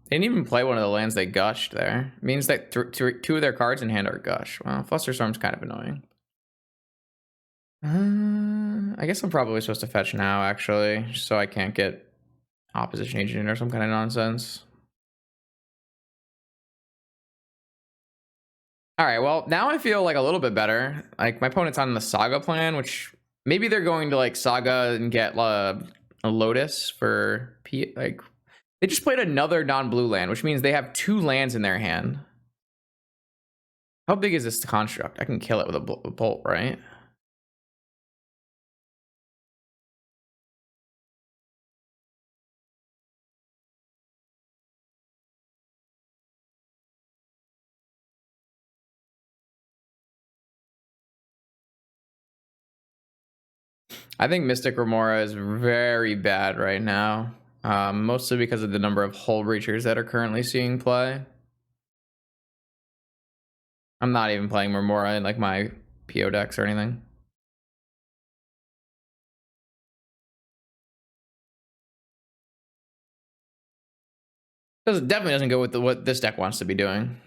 Speaker 1: They didn't even play one of the lands they gushed there. It means that 2 of their cards in hand are gush. Well, Flusterstorm's kind of annoying. I guess I'm probably supposed to fetch now, actually, so I can't get opposition agent or some kind of nonsense. All right, well, now I feel like a little bit better. Like my opponent's on the Saga plan, which maybe they're going to like Saga and get a Lotus for P. Like they just played another non-blue land, which means they have 2 lands in their hand. How big is this construct? I can kill it with a bolt, right? I think Mystic Remora is very bad right now. Mostly because of the number of Hull Breachers that are currently seeing play. I'm not even playing Remora in like my PO decks or anything. Because it definitely doesn't go with what this deck wants to be doing.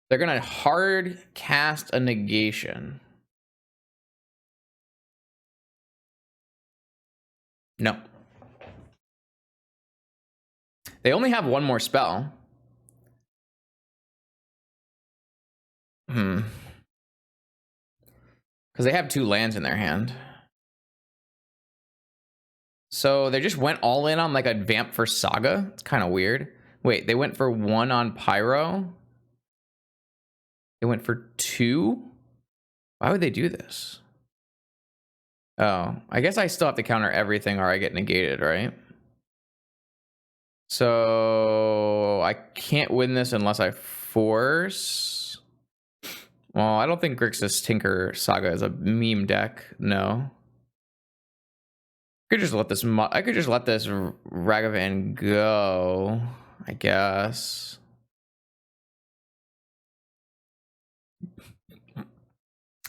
Speaker 1: They're gonna hard cast a negation. No. They only have 1 more spell. Because they have 2 lands in their hand. So they just went all in on like a vamp for Saga. It's kind of weird. Wait, they went for 1 on Pyro. They went for 2? Why would they do this? Oh, I guess I still have to counter everything or I get negated, right? So I can't win this unless I force. Well, I don't think Grixis Tinker Saga is a meme deck. No. I could just let this Ragavan go, I guess.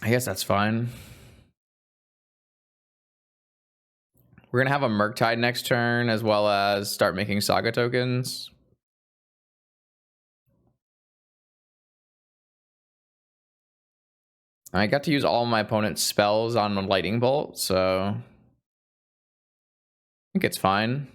Speaker 1: I guess that's fine. We're gonna have a Murktide next turn, as well as start making Saga tokens. I got to use all my opponent's spells on Lightning Bolt, so I think it's fine.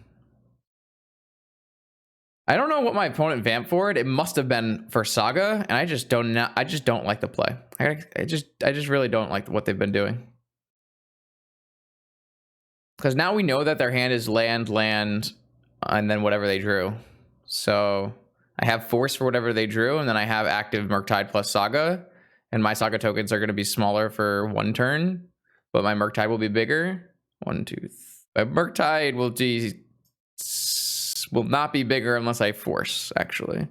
Speaker 1: I don't know what my opponent vamped for it. It must have been for Saga, and I just don't like the play. I just really don't like what they've been doing. Because now we know that their hand is land, and then whatever they drew. So I have force for whatever they drew, and then I have active Murktide plus Saga, and my Saga tokens are going to be smaller for 1 turn, but my Murktide will be bigger. 1, 2, my Murktide will not be bigger unless I force, actually.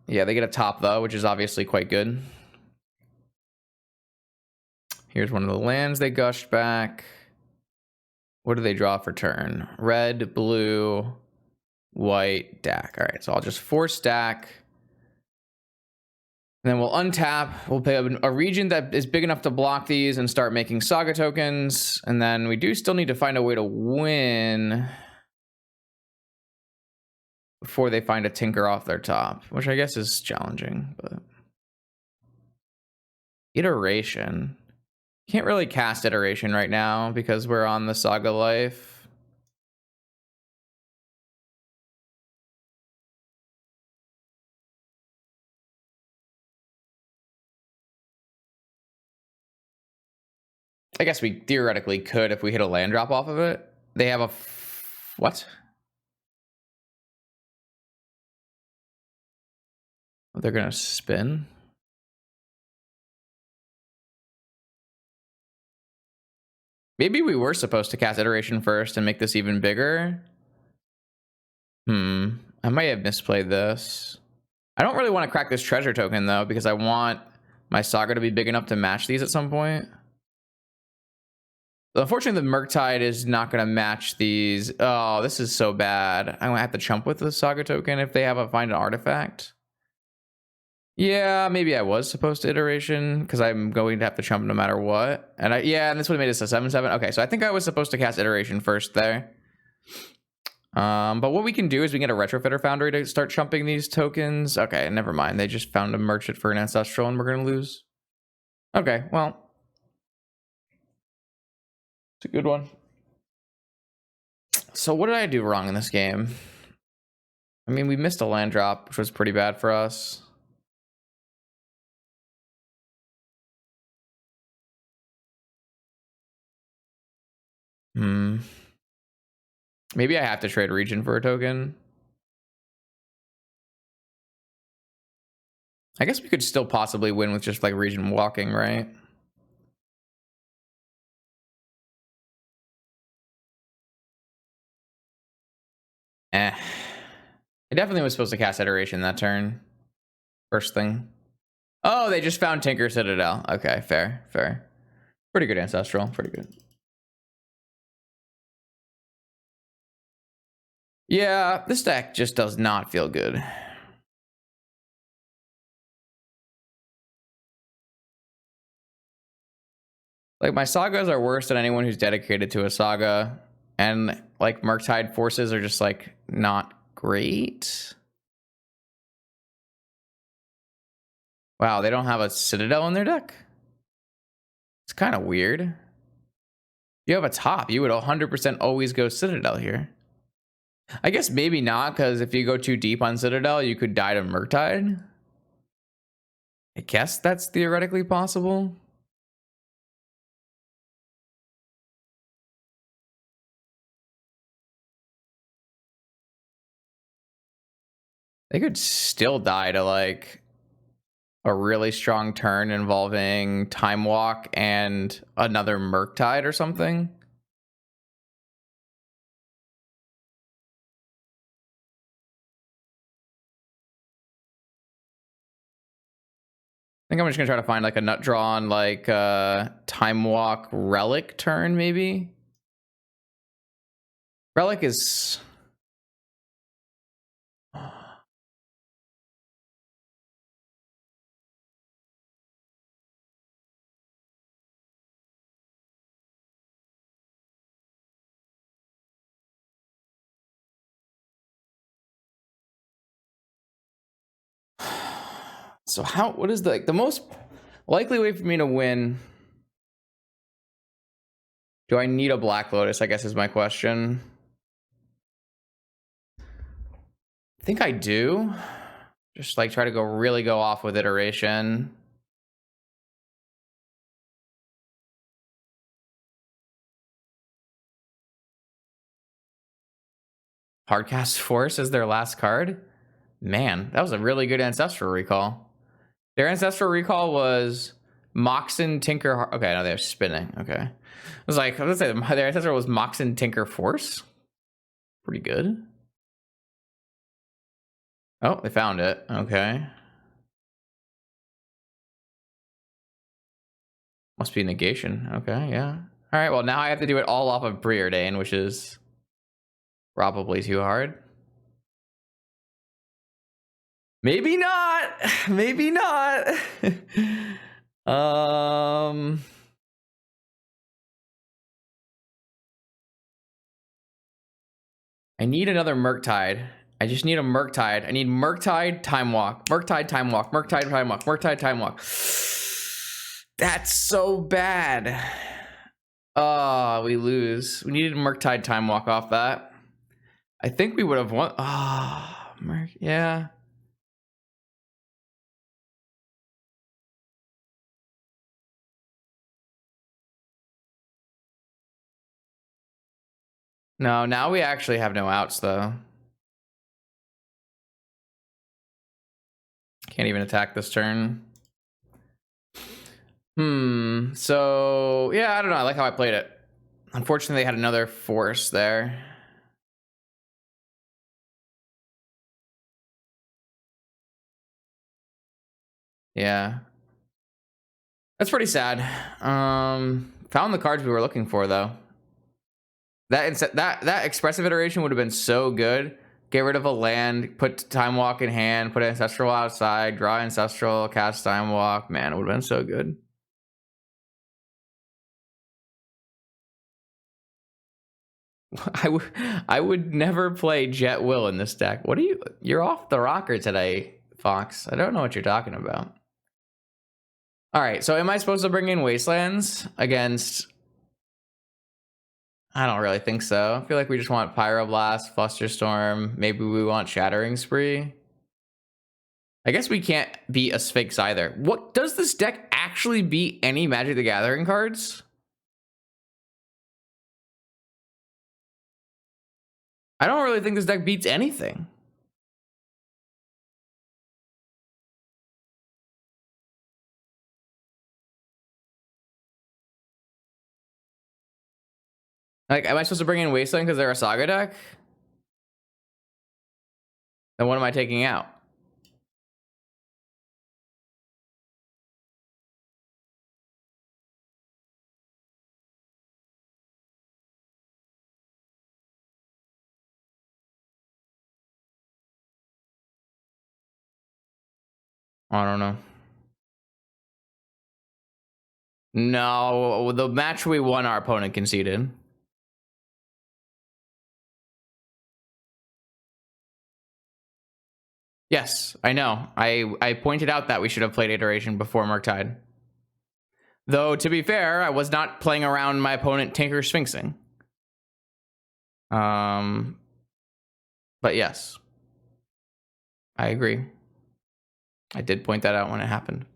Speaker 1: Yeah, they get a top though, which is obviously quite good. Here's one of the lands they gushed back. What do they draw for turn? Red, blue, white, Dak. All right, so I'll just force stack. And then we'll untap. We'll pay a region that is big enough to block these and start making Saga tokens. And then we do still need to find a way to win before they find a Tinker off their top, which I guess is challenging, but Iteration. Can't really cast Iteration right now because we're on the Saga life. I guess we theoretically could if we hit a land drop off of it. They have a what? They're gonna spin. Maybe we were supposed to cast Iteration first and make this even bigger. I might have misplayed this. I don't really want to crack this treasure token though, because I want my Saga to be big enough to match these at some point. Unfortunately, the Murktide is not going to match these. Oh, this is so bad. I'm going to have to chump with the Saga token if they have a find an artifact. Yeah, maybe I was supposed to Iteration because I'm going to have to chump no matter what. And and this would have made us a 7/7. Okay, so I think I was supposed to cast Iteration first there. But what we can do is we can get a Retrofitter Foundry to start chumping these tokens. Okay, never mind. They just found a merchant for an Ancestral and we're going to lose. Okay, well. It's a good one. So what did I do wrong in this game? I mean, we missed a land drop, which was pretty bad for us. Maybe I have to trade region for a token. I guess we could still possibly win with just like region walking, right? I definitely was supposed to cast Iteration that turn. First thing. Oh, they just found Tinker Citadel. Okay, fair, fair. Pretty good Ancestral, pretty good. Yeah, this deck just does not feel good. Like, my Sagas are worse than anyone who's dedicated to a Saga. And, like, Murktide forces are just, like, not great. Wow, they don't have a Citadel in their deck? It's kind of weird. You have a top. You would 100% always go Citadel here. I guess maybe not, because if you go too deep on Citadel, you could die to Murktide. I guess that's theoretically possible. They could still die to, like, a really strong turn involving Time Walk and another Murktide or something. I think I'm just gonna try to find like a nut draw on like Time Walk Relic turn, maybe. Relic is so how, what is the most likely way for me to win? Do I need a Black Lotus, I guess is my question. I think I do. Just like try to really go off with Iteration. Hardcast Force is their last card. Man, that was a really good Ancestral Recall. Their Ancestral Recall was Moxen, Tinker... Okay, no, they're spinning. Okay. I was like, let's say their Ancestral was Moxen, Tinker, Force. Pretty good. Oh, they found it. Okay. Must be negation. Okay, yeah. All right, well, now I have to do it all off of Preordain, which is probably too hard. Maybe not. Maybe not. I need another Murktide. I just need a Murktide. I need Murktide, Time Walk. Murktide, Time Walk. Murktide, Time Walk. Murktide, Time Walk. That's so bad. Oh, we lose. We needed Murktide, Time Walk off that. I think we would have won. Oh, yeah. No, now we actually have no outs, though. Can't even attack this turn. So, yeah, I don't know. I like how I played it. Unfortunately, they had another force there. Yeah. That's pretty sad. Found the cards we were looking for, though. That expressive iteration would have been so good. Get rid of a land, put Time Walk in hand, put Ancestral outside, draw Ancestral, cast Time Walk. Man, it would have been so good. I would never play Jet Will in this deck. What are you? You're off the rocker today, Fox. I don't know what you're talking about. All right, so am I supposed to bring in Wastelands against... I don't really think so. I feel like we just want Pyroblast, Flusterstorm. Maybe we want Shattering Spree. I guess we can't beat a Sphinx either. What does this deck actually beat any Magic the Gathering cards? I don't really think this deck beats anything. Like, am I supposed to bring in Wasteland because they're a Saga deck? Then what am I taking out? I don't know. No, the match we won, our opponent conceded. Yes, I know. I pointed out that we should have played Iteration before Murktide. Though, to be fair, I was not playing around my opponent Tinker Sphinxing. But yes, I agree. I did point that out when it happened.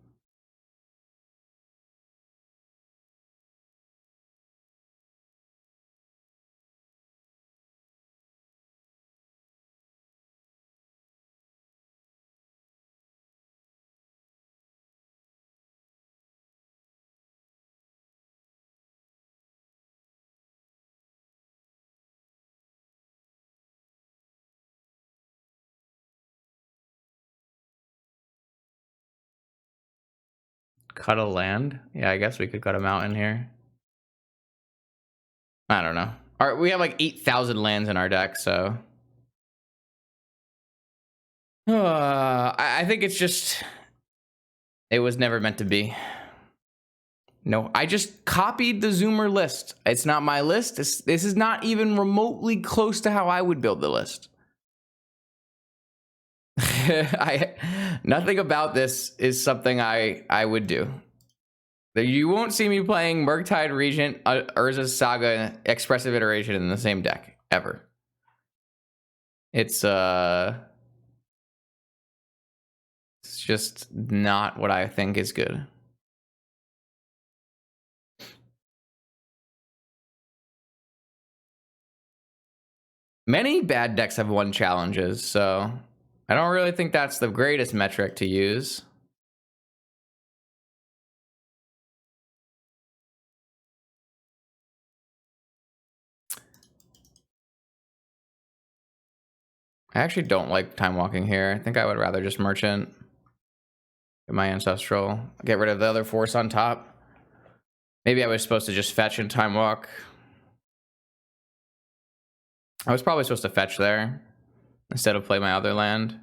Speaker 1: Cut a land? Yeah, I guess we could cut a mountain here. I don't know. All right, we have like 8,000 lands in our deck, so I think it's just it was never meant to be. No, I just copied the Zoomer list. It's not my list. This is not even remotely close to how I would build the list. Nothing about this is something I would do. You won't see me playing Murktide, Regent, Urza, Saga, Expressive Iteration in the same deck ever. It's just not what I think is good. Many bad decks have won challenges, so I don't really think that's the greatest metric to use. I actually don't like time walking here. I think I would rather just merchant. Get my ancestral. Get rid of the other force on top. Maybe I was supposed to just fetch and time walk. I was probably supposed to fetch there instead of play my other land.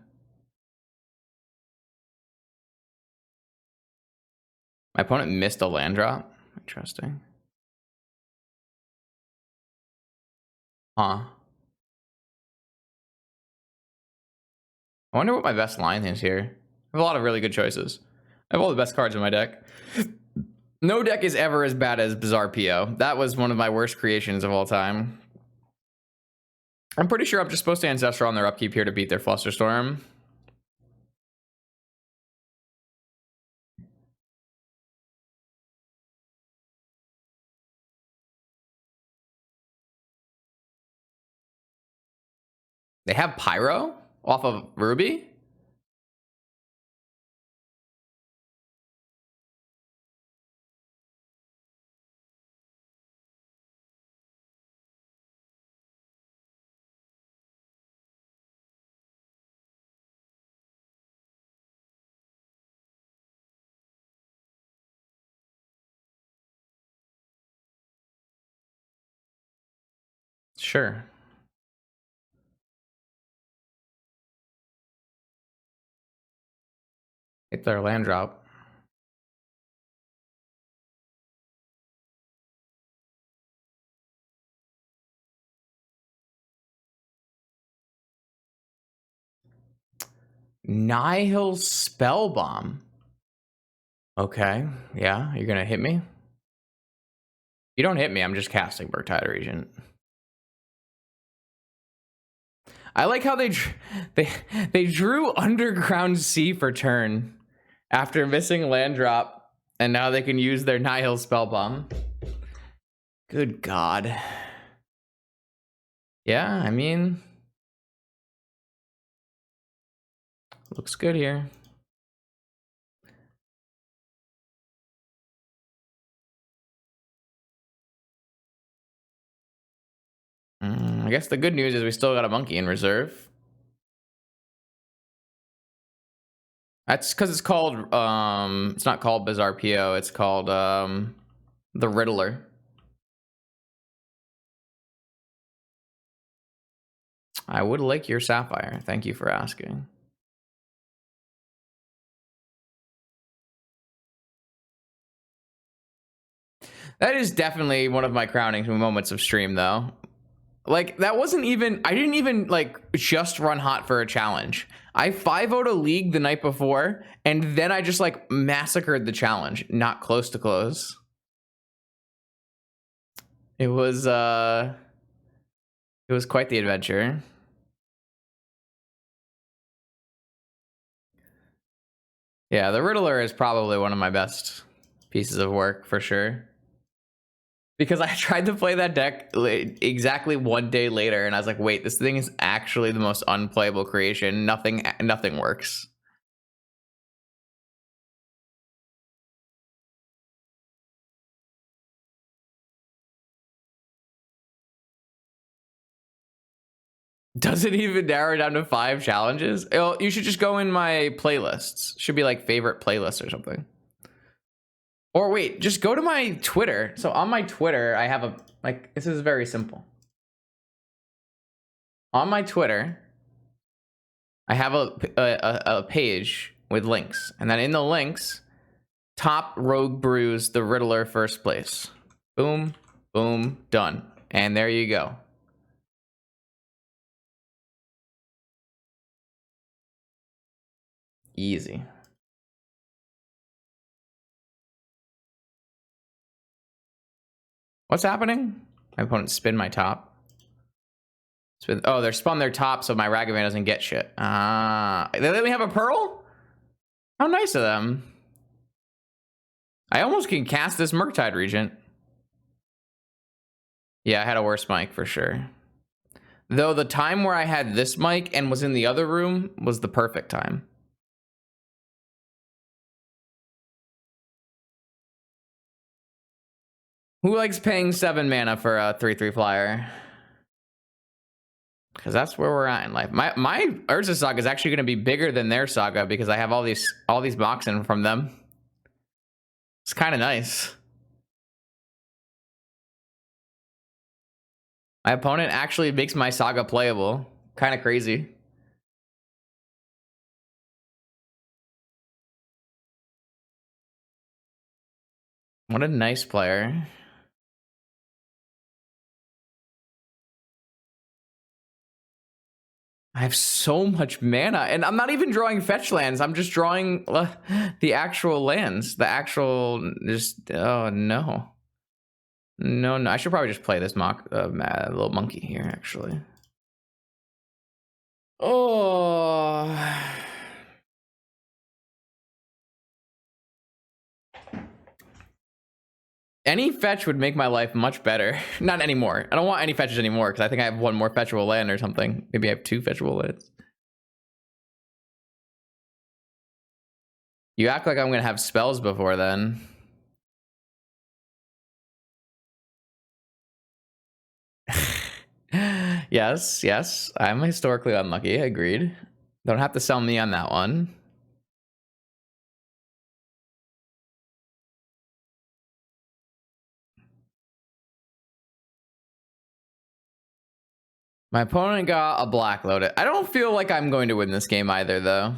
Speaker 1: My opponent missed a land drop. Interesting. Huh. I wonder what my best line is here. I have a lot of really good choices. I have all the best cards in my deck. No deck is ever as bad as Bizarre PO. That was one of my worst creations of all time. I'm pretty sure I'm just supposed to Ancestral on their upkeep here to beat their Flusterstorm. They have Pyro off of Ruby? Sure. Hit their land drop. Nihil Spellbomb. Okay, yeah, you're gonna hit me? You don't hit me, I'm just casting Murktide Regent. I like how they drew Underground Sea for turn after missing land drop, and now they can use their Nihil Spellbomb. Good God. Yeah, I mean, looks good here. I guess the good news is we still got a monkey in reserve. That's because it's called, it's not called Bizarre PO, it's called the Riddler. I would like your Sapphire. Thank you for asking. That is definitely one of my crowning moments of stream, though. Like, that wasn't even, I didn't even, like, just run hot for a challenge. I 5-0'd a league the night before, and then I just, like, massacred the challenge. Not close to close. It was quite the adventure. Yeah, the Riddler is probably one of my best pieces of work, for sure. Because I tried to play that deck exactly 1 day later, and I was like, wait, this thing is actually the most unplayable creation. Nothing works. Does it even narrow down to 5 challenges? You should just go in my playlists. Should be like favorite playlists or something. Or wait, just go to my Twitter. So on my Twitter, I have this is very simple. On my Twitter, I have a page with links. And then in the links, top Rogue Brews, the Riddler first place. Boom, boom, done. And there you go. Easy. What's happening? My opponent spin my top. Oh, they're spun their top so my Ragavan doesn't get shit. They let me have a Pearl? How nice of them. I almost can cast this Murktide Regent. Yeah, I had a worse mic for sure. Though the time where I had this mic and was in the other room was the perfect time. Who likes paying 7 mana for a 3/3 flyer? Because that's where we're at in life. My Urza Saga is actually going to be bigger than their Saga because I have all these boxing from them. It's kind of nice. My opponent actually makes my Saga playable. Kind of crazy. What a nice player. I have so much mana, and I'm not even drawing fetch lands. I'm just drawing the actual lands. The actual, just, oh no. No, I should probably just play this little monkey here, actually. Oh. Any fetch would make my life much better. Not anymore. I don't want any fetches anymore because I think I have 1 more fetchable land or something. Maybe I have 2 fetchable lands. You act like I'm going to have spells before then. Yes. I'm historically unlucky. Agreed. Don't have to sell me on that one. My opponent got a black loaded. I don't feel like I'm going to win this game either, though.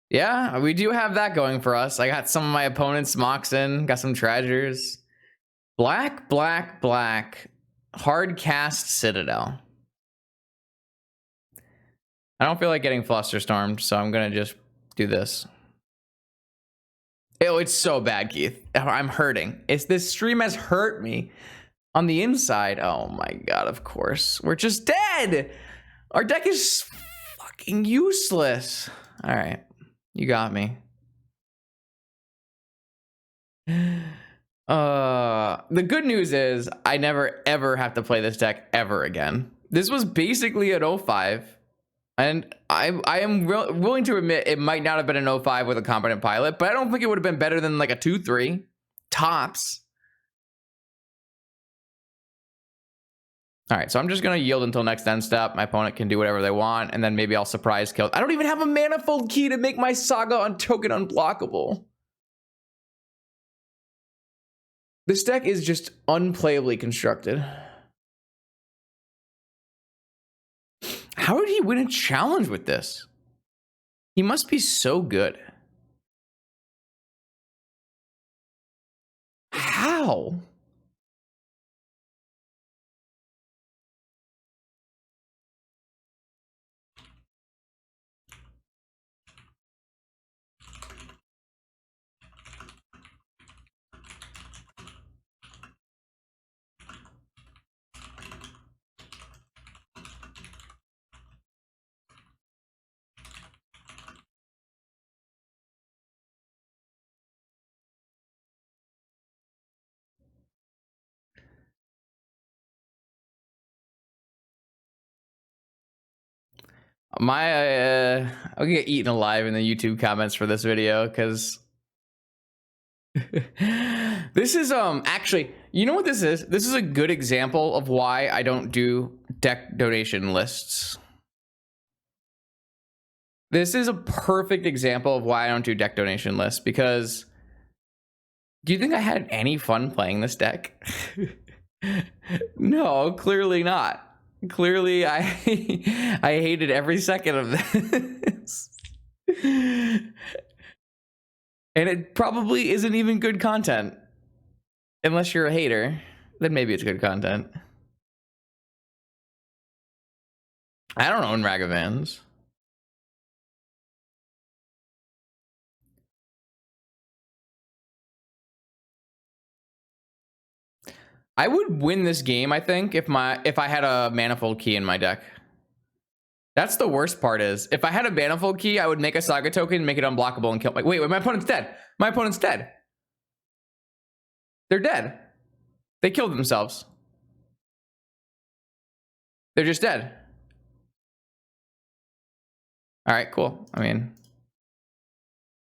Speaker 1: Yeah, we do have that going for us. I got some of my opponent's mocks in, got some treasures. Black. Hard cast Citadel. I don't feel like getting Flusterstormed, so I'm gonna just do this. it's so bad, Keith. I'm hurting. This stream has hurt me on the inside. Oh my god, of course. We're just dead. Our deck is fucking useless. All right. You got me. The good news is I never ever have to play this deck ever again. This was basically an 05. And I am willing to admit it might not have been an 05 with a competent pilot, but I don't think it would have been better than like a 2-3 tops. All right, so I'm just going to yield until next end step. My opponent can do whatever they want, and then maybe I'll surprise kill. I don't even have a manifold key to make my Saga on token unblockable. This deck is just unplayably constructed. How did he win a challenge with this? He must be so good. How? I'll get eaten alive in the YouTube comments for this video because this is actually, you know what this is? This is a good example of why I don't do deck donation lists. This is a perfect example of why I don't do deck donation lists, because do you think I had any fun playing this deck? No, clearly not. Clearly, I hated every second of this. And it probably isn't even good content. Unless you're a hater, then maybe it's good content. I don't own Ragavans. I would win this game, I think, if I had a manifold key in my deck. That's the worst part is, if I had a manifold key, I would make a Saga token, make it unblockable, and kill my... Wait, my opponent's dead. My opponent's dead. They're dead. They killed themselves. They're just dead. All right, cool. I mean,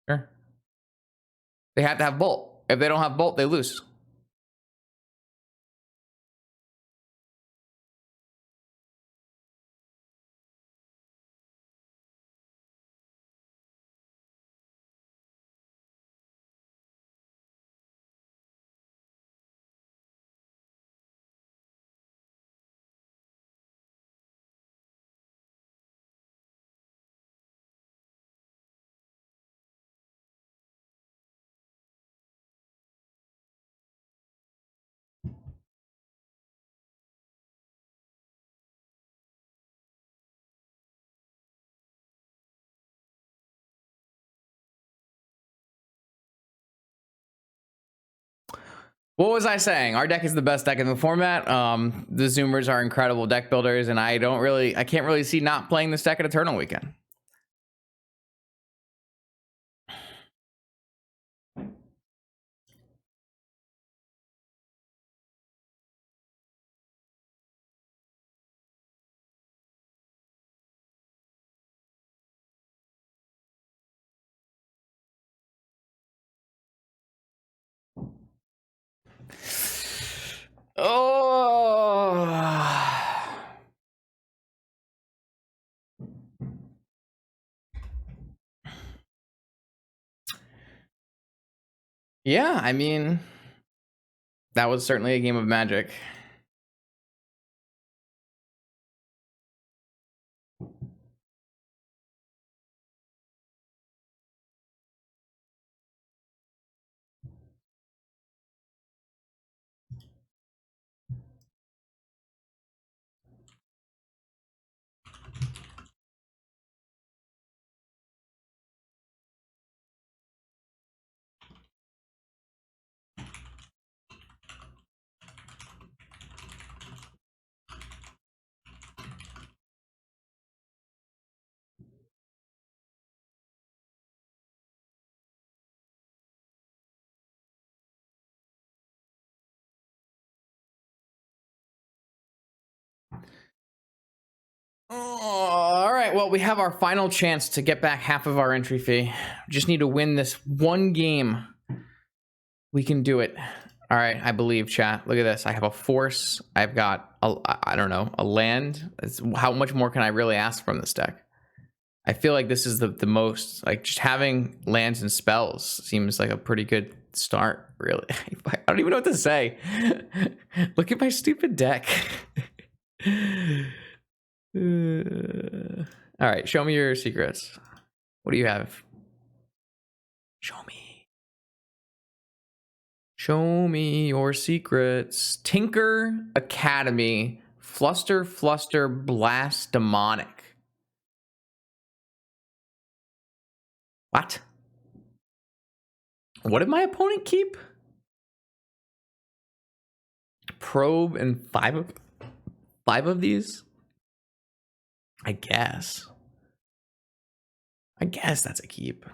Speaker 1: sure. They have to have Bolt. If they don't have Bolt, they lose. What was I saying? Our deck is the best deck in the format. The Zoomers are incredible deck builders, and I can't really see not playing this deck at Eternal Weekend. Oh. Yeah, I mean, that was certainly a game of Magic. All right, well, we have our final chance to get back half of our entry fee. Just need to win this one game. We can do it. All right, I believe, chat. Look at this. I have a force. I've got, I don't know, a land. How much more can I really ask from this deck? I feel like this is the most, like, just having lands and spells seems like a pretty good start, really. I don't even know what to say. Look at my stupid deck. All right, show me your secrets. What do you have? Show me. Show me your secrets. Tinker, Academy, Fluster, Blast, Demonic. What? What did my opponent keep? Probe and five of these? I guess that's a keep.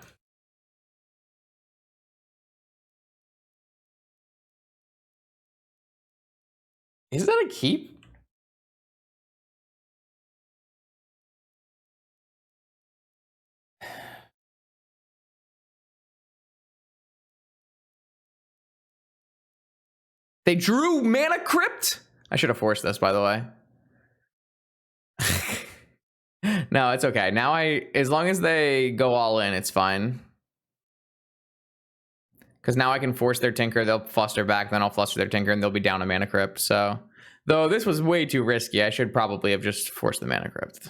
Speaker 1: Is that a keep? They drew Mana Crypt? I should have forced this, by the way. No, it's okay. Now as long as they go all in, it's fine. Because now I can force their Tinker, they'll fluster back, then I'll fluster their Tinker, and they'll be down a Mana Crypt. So, though this was way too risky, I should probably have just forced the Mana Crypt.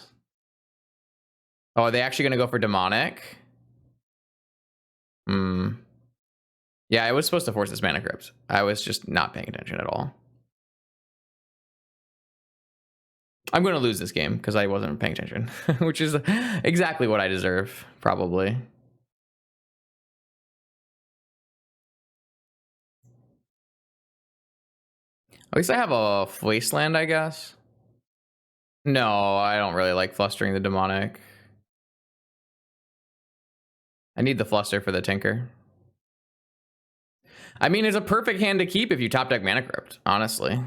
Speaker 1: Oh, are they actually going to go for Demonic? Yeah, I was supposed to force this Mana Crypt. I was just not paying attention at all. I'm going to lose this game because I wasn't paying attention, which is exactly what I deserve, probably. At least I have a Wasteland, I guess. No, I don't really like flustering the Demonic. I need the fluster for the Tinker. I mean, it's a perfect hand to keep if you top deck Mana Crypt, honestly.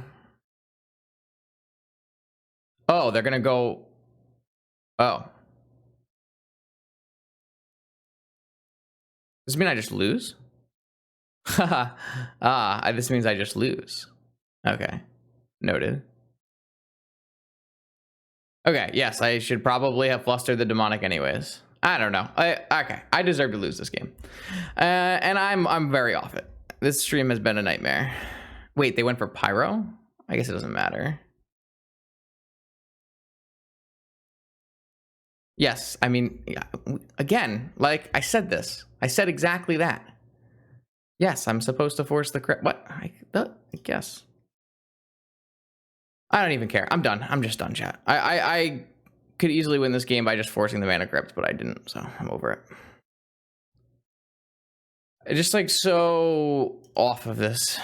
Speaker 1: Oh, they're gonna go. Oh. Does this mean I just lose? This means I just lose. Okay. Noted. Okay, yes, I should probably have flustered the Demonic anyways. I don't know. Okay, I deserve to lose this game. And I'm very off it. This stream has been a nightmare. Wait, they went for Pyro? I guess it doesn't matter. Yes, I mean, again, like I said this. I said exactly that. Yes, I'm supposed to force the correct. What? I guess. I don't even care. I'm done. I'm just done, chat. I could easily win this game by just forcing the Mana Crypt, but I didn't, so I'm over it. I'm just like so off of this.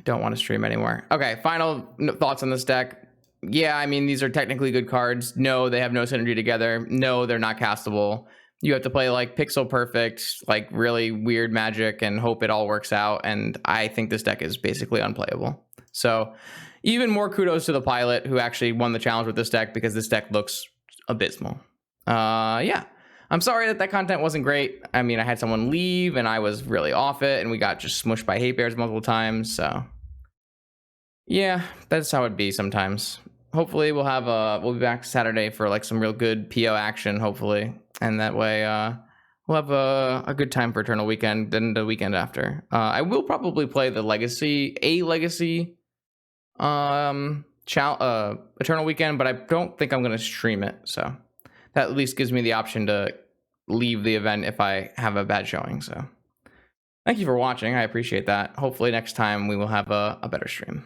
Speaker 1: Don't want to stream anymore. Okay, final thoughts on this deck. Yeah, I mean, these are technically good cards. No, they have no synergy together. No, they're not castable. You have to play like Pixel Perfect, like really weird magic, and hope it all works out. And I think this deck is basically unplayable. So even more kudos to the pilot who actually won the challenge with this deck, because this deck looks abysmal. Yeah, I'm sorry that content wasn't great. I mean, I had someone leave and I was really off it, and we got just smushed by hate bears multiple times. So yeah, that's how it'd be sometimes. Hopefully we'll be back Saturday for like some real good PO action, hopefully. And that way we'll have a good time for Eternal Weekend and the weekend after. I will probably play the Legacy Eternal Weekend, but I don't think I'm going to stream it. So that at least gives me the option to leave the event if I have a bad showing. So thank you for watching. I appreciate that. Hopefully next time we will have a better stream.